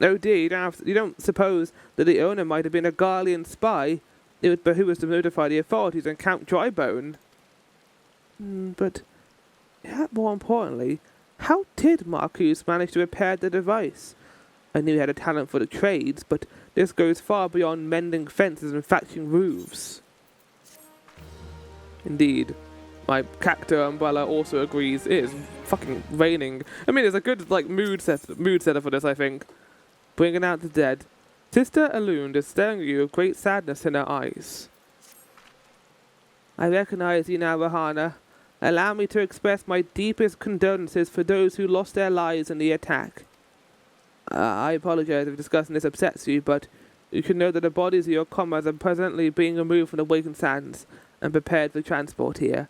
Oh dear, you don't suppose that the owner might have been a Garlean spy? It would behoove us to notify the authorities and Count Drybone. But, more importantly, how did Marquis manage to repair the device? I knew he had a talent for the trades, but this goes far beyond mending fences and thatching roofs. Indeed. My cactus umbrella also agrees. It is fucking raining. I mean, it's a good mood setter for this, I think. Bringing out the dead. Sister Elund is staring at you with great sadness in her eyes. I recognize you now, Rahana. Allow me to express my deepest condolences for those who lost their lives in the attack. I apologize if discussing this upsets you, but you should know that the bodies of your comrades are presently being removed from the Wakened Sands and prepared for transport here.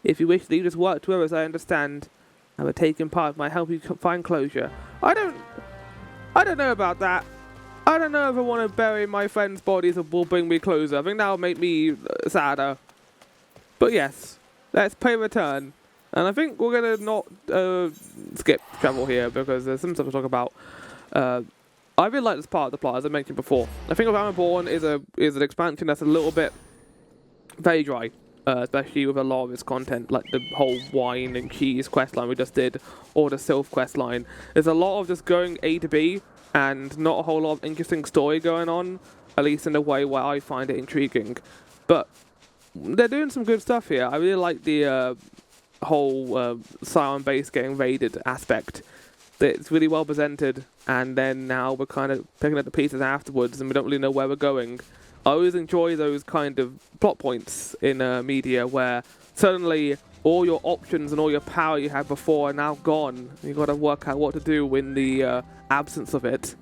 If you wish to leave this work to others, I understand. I will take in part might help you find closure. I don't know about that. I don't know if I want to bury my friends' bodies that will bring me closer. I think that will make me sadder. But yes, let's pay return. And I think we're going to not skip travel here because there's some stuff to talk about. I really like this part of the plot, as I mentioned before. I think Realm Reborn is an expansion that's a little bit very dry. Especially with a lot of its content, like the whole wine and cheese questline we just did, or the Sylph questline. There's a lot of just going A to B, and not a whole lot of interesting story going on, at least in a way where I find it intriguing. But they're doing some good stuff here. I really like the whole Scion base getting raided aspect. It's really well presented, and then now we're kind of picking up the pieces afterwards, and we don't really know where we're going. I always enjoy those kind of plot points in media where suddenly all your options and all your power you had before are now gone. You've got to work out what to do in the absence of it.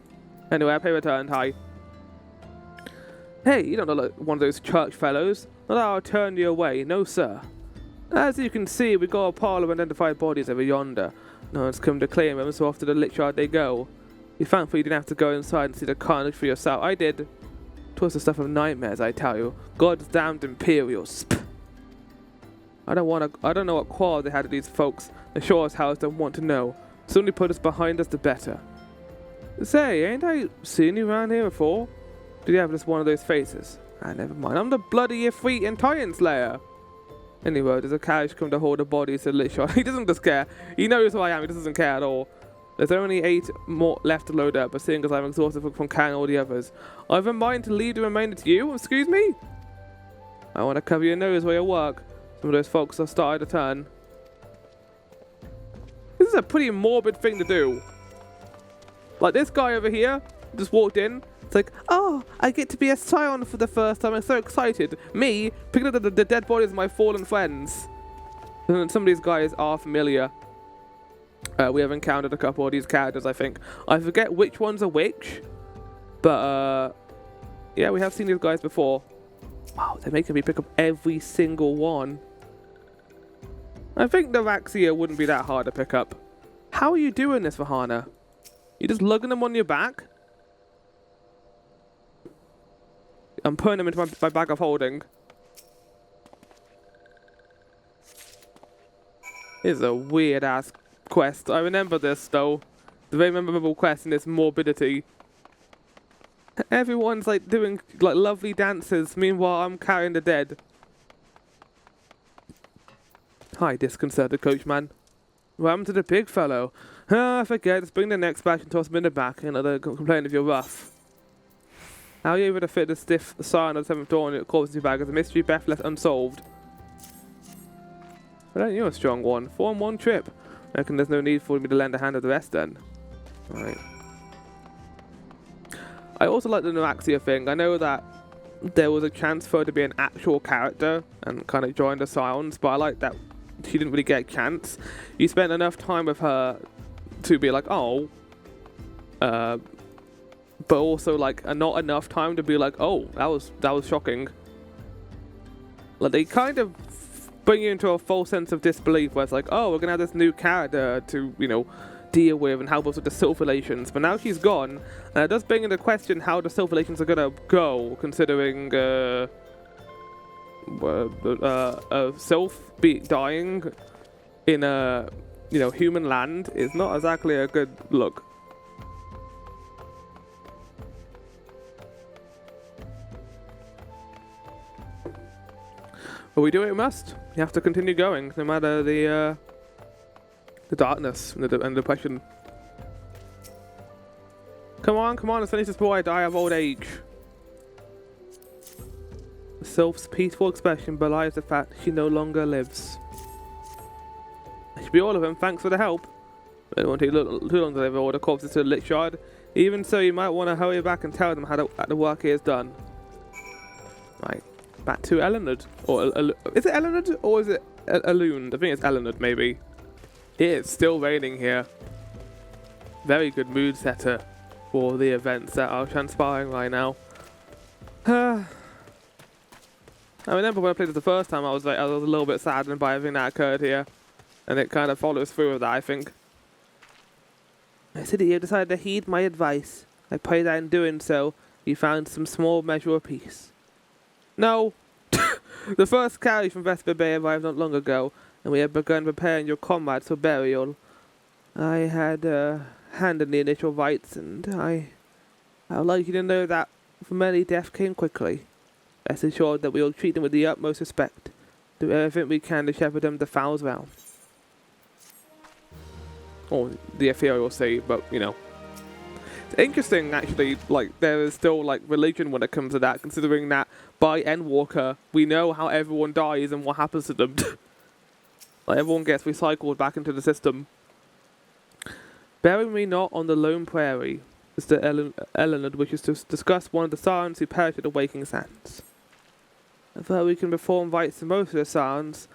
Anyway, I pay return. Hi. Hey, you don't look like one of those church fellows. Not that I'll turn you away. No, sir. As you can see, we got a pile of unidentified bodies over yonder. No one's come to claim them, so off to the lich yard they go. You thankfully didn't have to go inside and see the carnage for yourself. I did. 'Twas the stuff of nightmares, I tell you. God's damned Imperials. I don't know what quarrel they had with these folks. The Shores House don't want to know. The sooner put us behind us, the better. Say, ain't I seen you around here before? Did you have just one of those faces? Ah, never mind. I'm the bloody Ifrit and Titan Slayer. Anyway, there's a carriage come to haul the bodies to the lich yard. He doesn't just care. He knows who I am. He doesn't care at all. There's only 8 more left to load up, but seeing as I'm exhausted from carrying all the others, I've a mind to leave the remainder to you. Excuse me? I want to cover your nose while you work. Some of those folks have started to turn. This is a pretty morbid thing to do. Like this guy over here just walked in. It's like, oh, I get to be a scion for the first time. I'm so excited. Me, picking up the dead bodies of my fallen friends. And some of these guys are familiar. We have encountered a couple of these characters, I think. I forget which ones are which. But, yeah, we have seen these guys before. Wow, they're making me pick up every single one. I think the Raxia wouldn't be that hard to pick up. How are you doing this, Rahana? You just lugging them on your back? I'm putting them into my bag of holding. This is a weird-ass quest. I remember this, though. It's a very memorable quest in its morbidity. Everyone's, like, doing, like, lovely dances. Meanwhile, I'm carrying the dead. Hi, disconcerted coachman. What happened to the big fellow? Ah, I forget. Just bring the next batch and toss him in the back. Another complaint if you're rough. How are you able to fit the stiff sign of the 7th Dawn in your corpse bag as a mystery best left unsolved? But aren't you a strong one? 4 on 1 trip. I reckon there's no need for me to lend a hand to the rest then. Right. I also like the Noaxia thing. I know that there was a chance for her to be an actual character and kind of join the Scions, but I like that she didn't really get a chance. You spent enough time with her to be like, oh, but also like not enough time to be like, oh, that was shocking. Like they kind of bring you into a false sense of disbelief where it's like, oh, we're gonna have this new character to, you know, deal with and help us with the Sylph relations, but now she's gone, and it does bring into question how the Sylph relations are gonna go, considering a Sylph dying in a, you know, human land is not exactly a good look. But we do what we must. You have to continue going, no matter the darkness and the depression. Come on, let's finish this before I die of old age. The Sylph's peaceful expression belies the fact she no longer lives. That should be all of them, thanks for the help. It won't take too long to deliver all the corpses to the Lich Shard. Even so, you might want to hurry back and tell them how the work here is done. Right, back to Elenard. Or, is it Elenard or is it Elune? I think it's Elenard, maybe. It's still raining here. Very good mood setter for the events that are transpiring right now. I remember when I played this the first time, I was a little bit saddened by everything that occurred here, and it kind of follows through with that, I think. I see that you decided to heed my advice. I pray that in doing so, you found some small measure of peace. No, the first carriage from Vesper Bay arrived not long ago, and we had begun preparing your comrades for burial. I had a hand in the initial rites, and I would like you to know that for many death came quickly. Rest assured that we will treat them with the utmost respect, do everything we can to shepherd them to Foul's realm. Or the ethereal sea, but you know. It's interesting actually, like there is still like religion when it comes to that, considering that by Endwalker we know how everyone dies and what happens to them. Like everyone gets recycled back into the system. Bury me not on the lone prairie. Mr. Elenard wishes to discuss one of the Scions who perished at the Waking Sands. Although we can perform rites to most of the Scions,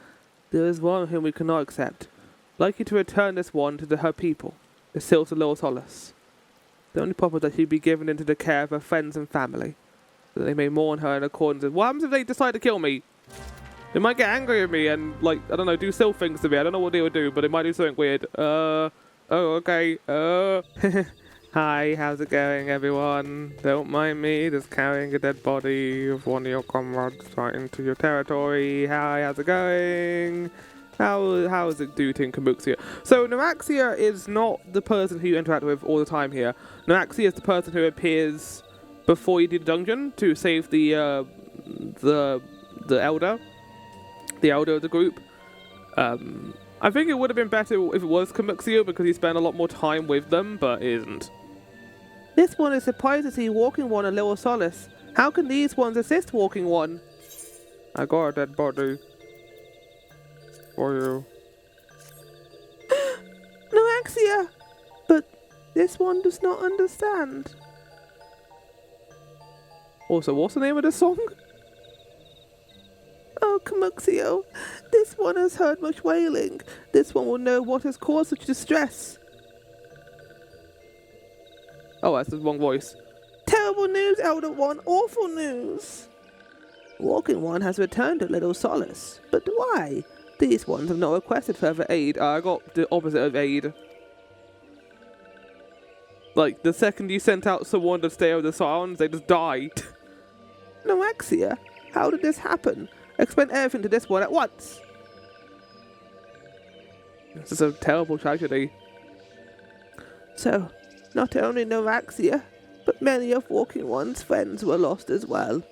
there is one whom we cannot accept. I'd like you to return this one to her people, the Sylphs of Lord Solace. The only proper that she be given into the care of her friends and family, so that they may mourn her in accordance with... What happens if they decide to kill me? They might get angry at me and, like, I don't know, do Sylph things to me. I don't know what they would do, but they might do something weird. Oh, okay. Hi, how's it going, everyone? Don't mind me, just carrying a dead body of one of your comrades right into your territory. Hi, how's it going? How is it doing, Kamuxia? So, Noaxia is not the person who you interact with all the time here. Noaxia is the person who appears before you do the dungeon to save the elder. The elder of the group. I think it would have been better if it was Kamuxia because he spent a lot more time with them, but it isn't. This one is surprised to see Walking One a little solace. How can these ones assist Walking One? I got a dead body. For you. Noaxia! But this one does not understand. Also, what's the name of the song? Oh, Kamuxio, this one has heard much wailing. This one will know what has caused such distress. Oh, that's the wrong voice. Terrible news, Elder One. Awful news. Walking One has returned to Little Solace. But why? These ones have not requested further aid. I got the opposite of aid. Like, the second you sent out someone to stay with the Scions, they just died. Noaxia, how did this happen? Explain everything to this one at once. This is a terrible tragedy. So, not only Noaxia, but many of Walking One's friends were lost as well.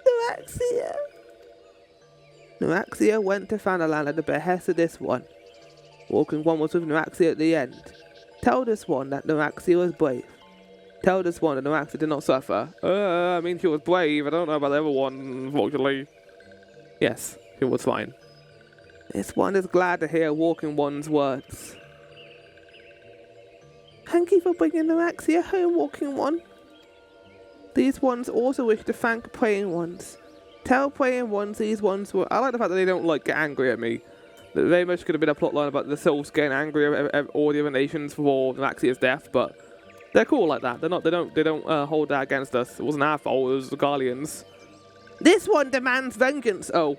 Noaxia. Noaxia went to Fanalan at the behest of this one. Walking One was with Noaxia at the end. Tell this one that Noaxia was brave. Tell this one that Noaxia did not suffer. I mean, she was brave. I don't know about the other one, unfortunately. Yes, she was fine. This one is glad to hear Walking One's words. Thank you for bringing Noaxia home, Walking One. These ones also wish to thank Praying Ones. Tell Praying Ones these ones were... I like the fact that they don't, like, get angry at me. That very much could have been a plotline about the Souls getting angry at all the other nations for Noaxia's death, but they're cool like that. They don't hold that against us. It wasn't our fault, it was the Guardians. This one demands vengeance. Oh.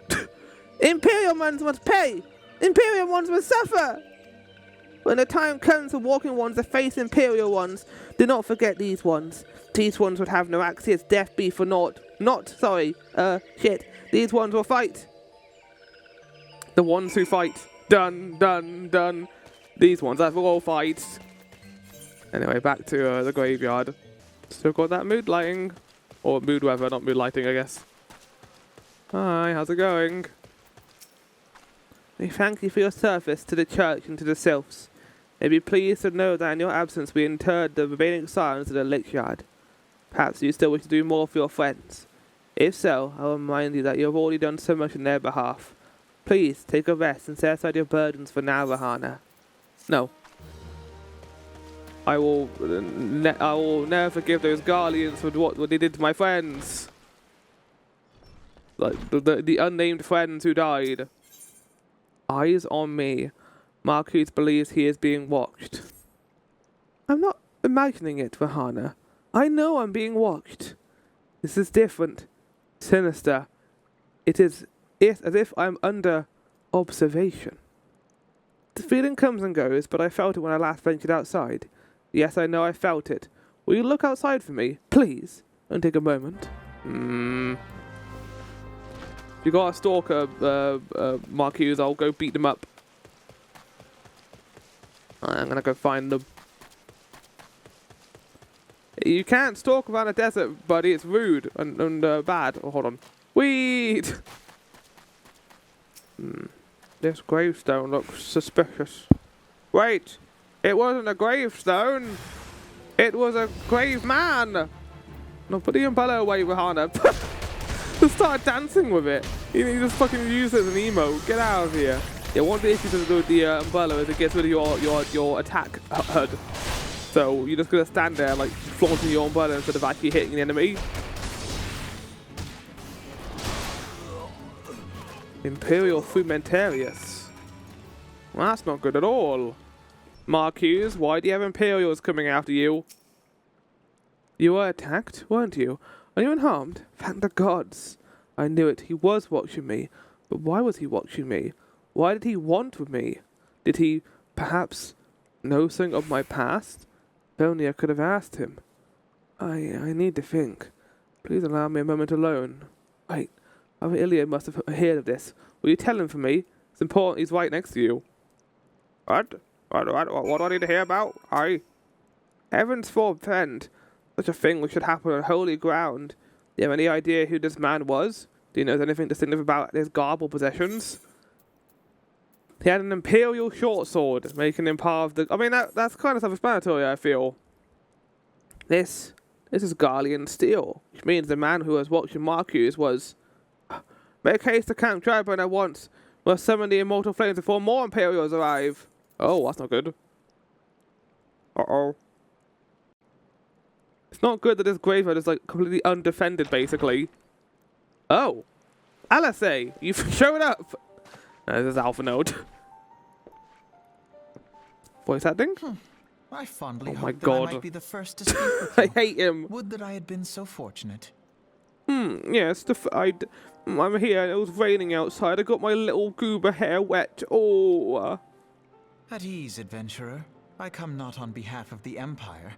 Imperial ones must pay! Imperial ones must suffer! When the time comes for Walking Ones to face Imperial ones, do not forget these ones. These ones would have Noaxia's death be for naught. These ones will fight. The ones who fight. Done, done, done. These ones, that will all fight. Anyway, back to the graveyard. Still got that mood lighting. Or mood weather, not mood lighting, I guess. Hi, how's it going? We thank you for your service to the church and to the sylphs. May be pleased to know that in your absence we interred the remaining scions in the lakeyard. Perhaps you still wish to do more for your friends. If so, I will remind you that you have already done so much in their behalf. Please, take a rest and set aside your burdens for now, Rahana. No. I will never forgive those Guardians for what they did to my friends. Like, the unnamed friends who died. Eyes on me. Marcus believes he is being watched. I'm not imagining it, Rahana. I know I'm being watched. This is different. Sinister. It is as if I'm under observation. The feeling comes and goes, but I felt it when I last ventured outside. Yes, I know I felt it. Will you look outside for me, please? And take a moment. If you got a stalker, Marcus, I'll go beat them up. I'm gonna go find them. You can't stalk around a desert, buddy. It's rude and bad. Oh, hold on. Weed! This gravestone looks suspicious. Wait! It wasn't a gravestone! It was a grave man! No, put the umbrella away, Rahana. Just start dancing with it. You just fucking use it as an emo. Get out of here. Yeah, one of the issues with the umbrella is it gets rid of your attack HUD. So you're just gonna stand there like flaunting your umbrella instead of actually hitting the enemy. Imperial Frumentarius. Well, that's not good at all. Marcus, why do you have Imperials coming after you? You were attacked, weren't you? Are you unharmed? Thank the gods. I knew it. He was watching me. But why was he watching me? Why did he want with me? Did he, perhaps, know something of my past? If only I could have asked him. I need to think. Please allow me a moment alone. Wait, Father Iliad must have heard of this. Will you tell him for me? It's important, he's right next to you. What? What do I need to hear about? Heavens forfend. Such a thing should happen on holy ground. Do you have any idea who this man was? Do you know anything distinctive about his garb or possessions? He had an imperial short sword, making him part of the... I mean, that's kind of self-explanatory, I feel. This is Garlean steel, which means the man who was watching Marcus was... Make haste to Camp Dragon at once. We'll summon the immortal flames before more Imperials arrive. Oh, that's not good. Uh-oh. It's not good that this graveyard is, like, completely undefended, basically. Oh. LSA, you've shown up. This is Alpha Node. Voice acting? I fondly Oh my hope that God. I might be the first to speak with you. I hate him. Would that I had been so fortunate. Yes, I'm here and it was raining outside. I got my little goober hair wet. Oh. At ease, adventurer. I come not on behalf of the Empire.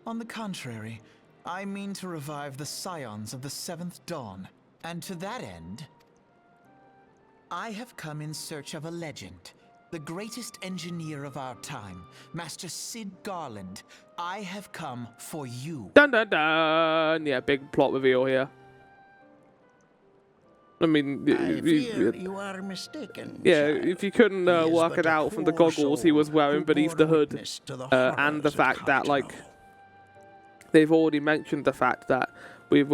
On the contrary, I mean to revive the scions of the Seventh Dawn. And to that end, I have come in search of a legend. The greatest engineer of our time, Master Sid Garland. I have come for you. Dun dun dun! Yeah, big plot reveal here. I mean, I fear you are mistaken. yeah, child. if you couldn't He is work but it a out from the poor goggles he soul was wearing who beneath bore the hood, witness to the and the horrors of fact that, like, Cont. they've already mentioned the fact that with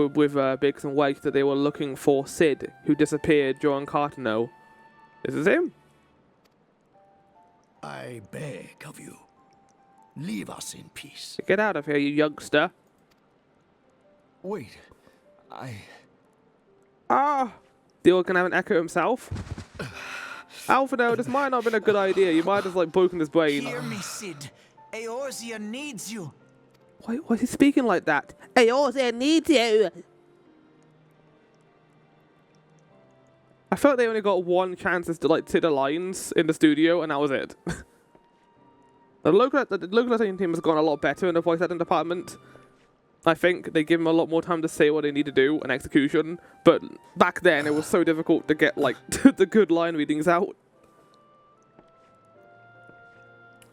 Biggs and Wedge that they were looking for Sid, who disappeared during Cartano. This is him. I beg of you, leave us in peace. Get out of here, you youngster. Wait, Dior can have an echo himself. Alphino, this might not have been a good idea. You might have like broken his brain. Hear me, Sid. Eorzea needs you. Why is he speaking like that? Eorzea needs you. I felt they only got one chance to like say the lines in the studio, and that was it. The localization team has gone a lot better in the voice acting department. I think they give them a lot more time to say what they need to do and execution. But back then, it was so difficult to get like the good line readings out.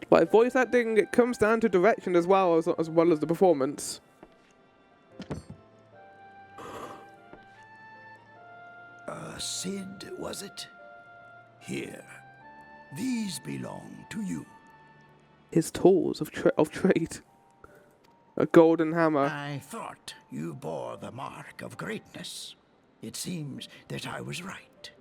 But voice acting, it comes down to direction as well as the performance. Sid, was it? Here. These belong to you. His tools of trade. A golden hammer. I thought you bore the mark of greatness. It seems that I was right.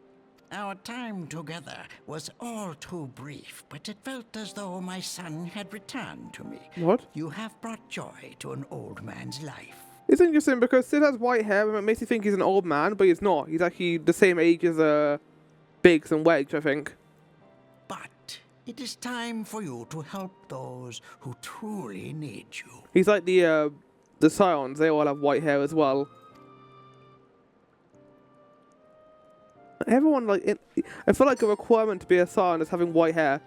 Our time together was all too brief, but it felt as though my son had returned to me. What? You have brought joy to an old man's life. It's interesting because Sid has white hair and it makes you think he's an old man, but he's not. He's actually the same age as Biggs and Wedge, I think. But it is time for you to help those who truly need you. He's like the Scions. They all have white hair as well. Everyone I feel like a requirement to be a Scion is having white hair.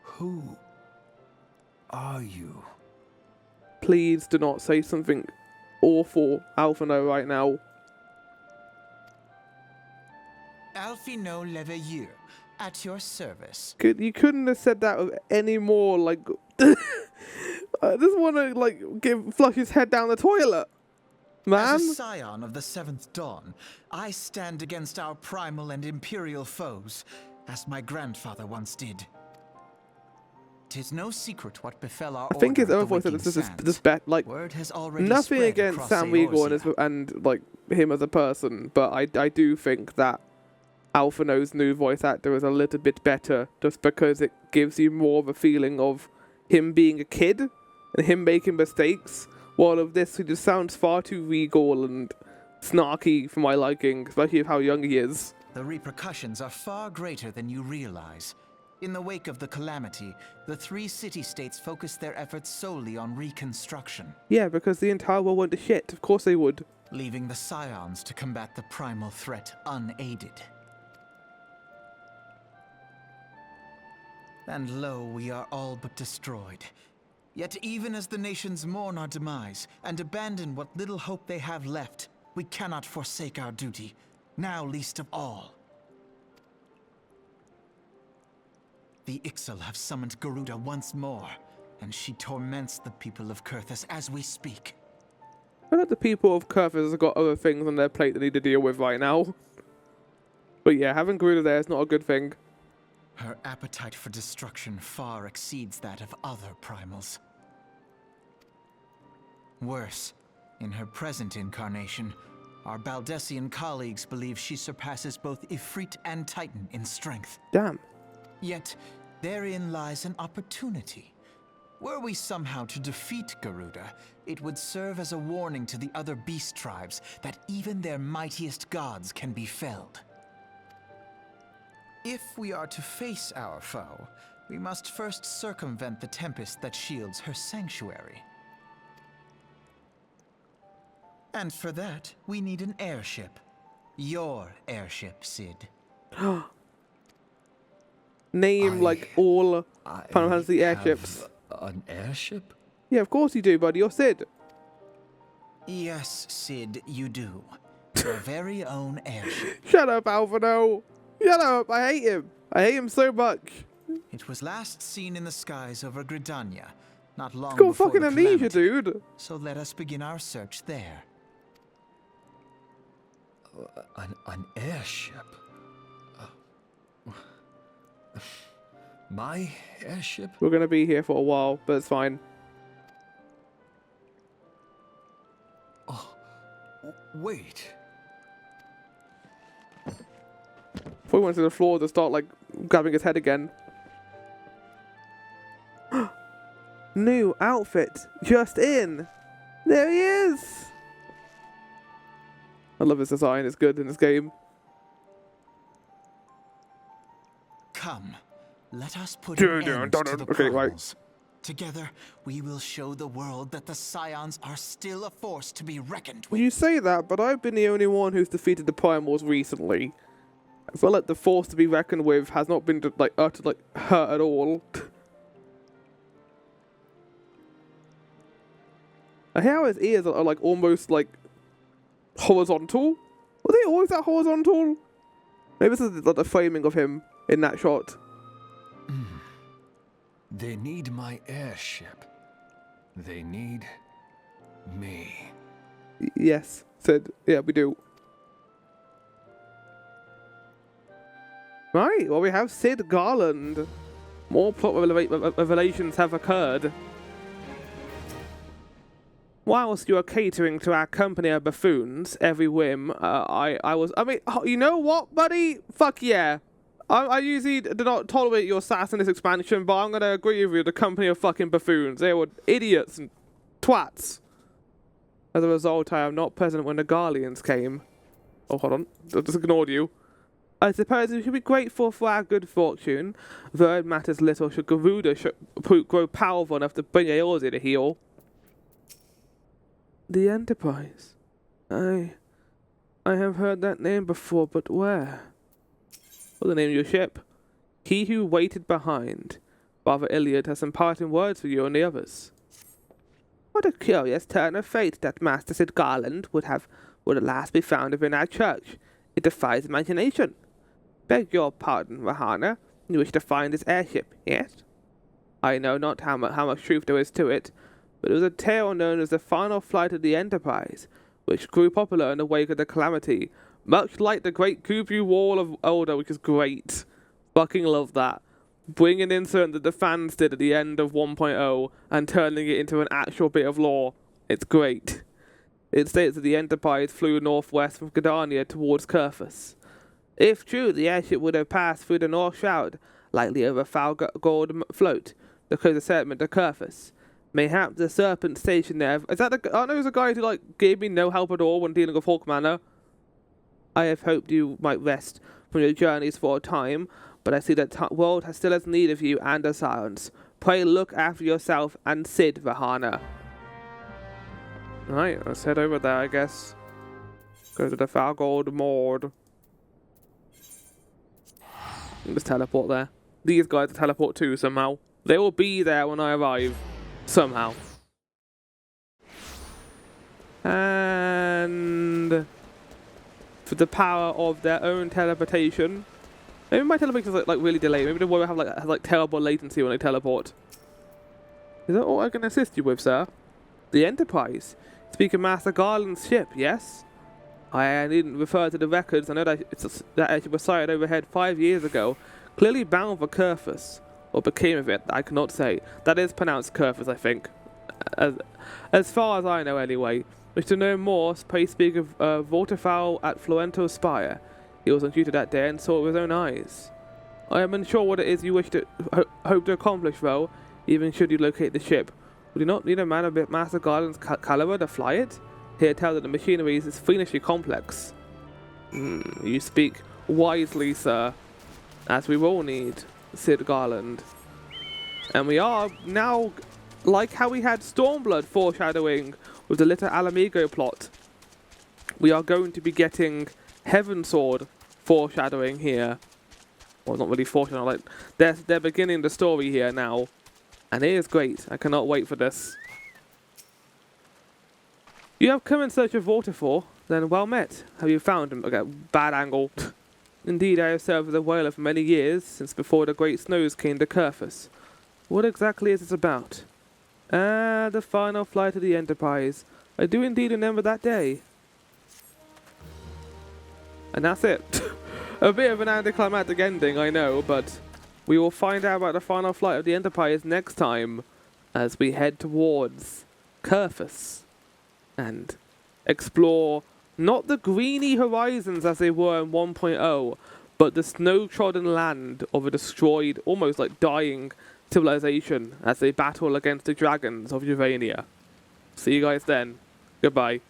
Who are you? Please do not say something awful, Alphino, right now. Alphino Leveilleur, at your service. You couldn't have said that with any more, like... I just want to, flush his head down the toilet. Man. As a scion of the 7th Dawn, I stand against our primal and imperial foes, as my grandfather once did. 'Tis no secret what befell our I think his order own of the voice Waking is Sands. this bet, like, Word has already nothing spread against across Sam Riegel Eorzea. and like him as a person, but I do think that Alphino's new voice actor is a little bit better just because it gives you more of a feeling of him being a kid and him making mistakes, while of this he just sounds far too regal and snarky for my liking, especially of how young he is. The repercussions are far greater than you realize. In the wake of the calamity, the 3 city-states focused their efforts solely on reconstruction, Yeah, because the entire world went to shit. Of course they would. leaving the scions to combat the primal threat unaided. And lo, we are all but destroyed. Yet even as the nations mourn our demise and abandon what little hope they have left, we cannot forsake our duty, now least of all. The Ixal have summoned Garuda once more, and she torments the people of Kurthus as we speak. I know the people of Kurthus have got other things on their plate they need to deal with right now. But yeah, having Garuda there is not a good thing. Her appetite for destruction far exceeds that of other primals. Worse, in her present incarnation, our Baldessian colleagues believe she surpasses both Ifrit and Titan in strength. Damn. Yet, therein lies an opportunity. Were we somehow to defeat Garuda, it would serve as a warning to the other beast tribes that even their mightiest gods can be felled. If we are to face our foe, we must first circumvent the tempest that shields her sanctuary. And for that, we need an airship. Your airship, Sid. Name like all Final Fantasy airships. An airship? Yeah, of course you do, buddy. You're Sid. Yes, Sid, you do. Your very own airship. Shut up, Alphino. Shut up. I hate him. I hate him so much. It was last seen in the skies over Gridania, not long He's got before fucking the amnesia, calamity. dude. So let us begin our search there. An airship? My airship? We're gonna be here for a while, but it's fine. Oh, wait. Before he went to the floor to start, like, grabbing his head again. New outfit, just in. There he is. I love his design, it's good in this game. Come, let us put an end to the Okay, right. problems. Together, we will show the world that the Scions are still a force to be reckoned with. You say that, but I've been the only one who's defeated the Primals recently. I feel like the force to be reckoned with has not been like uttered like hurt at all. I hear how his ears are like almost like horizontal. Were they always that horizontal? Maybe this is like the framing of him in that shot. They need my airship. They need me. Yes, said, yeah, we do. Right, well, we have Sid Garland. More plot revelations have occurred. Whilst you are catering to our company of buffoons, every whim, I mean, you know what, buddy? Fuck yeah. I usually do not tolerate your sass in this expansion, but I'm gonna agree with you, the company of fucking buffoons. They were idiots and twats. As a result, I am not present when the Garleans came. Oh, hold on. I just ignored you. I suppose we should be grateful for our good fortune, though it matters little should Garuda grow powerful enough to bring Eorzea to heel. The Enterprise. I have heard that name before, but where? What's the name of your ship? He who waited behind. Father Iliad has some parting words for you and the others. What a curious turn of fate that Master Sid Garland would at last be found within our church. It defies imagination. Beg your pardon, Rahana. You wish to find this airship, yes? I know not how much truth there is to it, but it was a tale known as the final flight of the Enterprise, which grew popular in the wake of the Calamity, much like the Great Kubu Wall of Elder, which is great. Fucking love that. Bringing in something that the fans did at the end of 1.0 and turning it into an actual bit of lore. It's great. It states that the Enterprise flew northwest from Gardania towards Kurthus. If true, the airship would have passed through the North Shroud, likely over foul gold float, the closest settlement to Kurthus. Mayhap the Serpent stationed there. Is that the? I know there's a guy who like gave me no help at all when dealing with Hawk Manor. I have hoped you might rest from your journeys for a time, but I see that the world still has need of you and the Scions. Pray look after yourself and Sid, Rahana. Right, let's head over there, I guess. Go to the Falgold Mord. Just teleport there. These guys teleport too somehow. They will be there when I arrive. Somehow. And for the power of their own teleportation. Maybe my teleportation is like really delayed. Maybe the warrior have like terrible latency when they teleport. Is that all I can assist you with, sir? The Enterprise. Speak of Master Garland's ship, yes? I needn't refer to the records. I know that it was sighted overhead 5 years ago. Clearly bound for Kurthus. What became of it, I cannot say. That is pronounced Kurthus, I think. As far as I know, anyway. Wish to know more, pray speak of Vortifowl at Florento's Spire. He was on duty that day and saw it with his own eyes. I am unsure what it is you wish to hope to accomplish, though, even should you locate the ship. Would you not need a man of Master Garland's caliber to fly it? Here tell that the machinery is fiendishly complex. You speak wisely, sir. As we will need Sid Garland. And we are now, like how we had Stormblood foreshadowing with the Little Alamigo plot, we are going to be getting Heaven Sword foreshadowing here. Well, not really foreshadowing, like they're beginning the story here now. And it is great. I cannot wait for this. You have come in search of Vortifor, then well met. Have you found him? Okay, bad angle. Indeed, I have served as a whaler for many years, since before the great snows came to Kurthus. What exactly is this about? The final flight of the Enterprise. I do indeed remember that day. And that's it. A bit of an anticlimactic ending, I know, but We will find out about the final flight of the Enterprise next time as we head towards Kerfus and explore not the greeny horizons as they were in 1.0, but the snow-trodden land of a destroyed, almost like dying civilization as they battle against the dragons of Urania. See you guys then. Goodbye.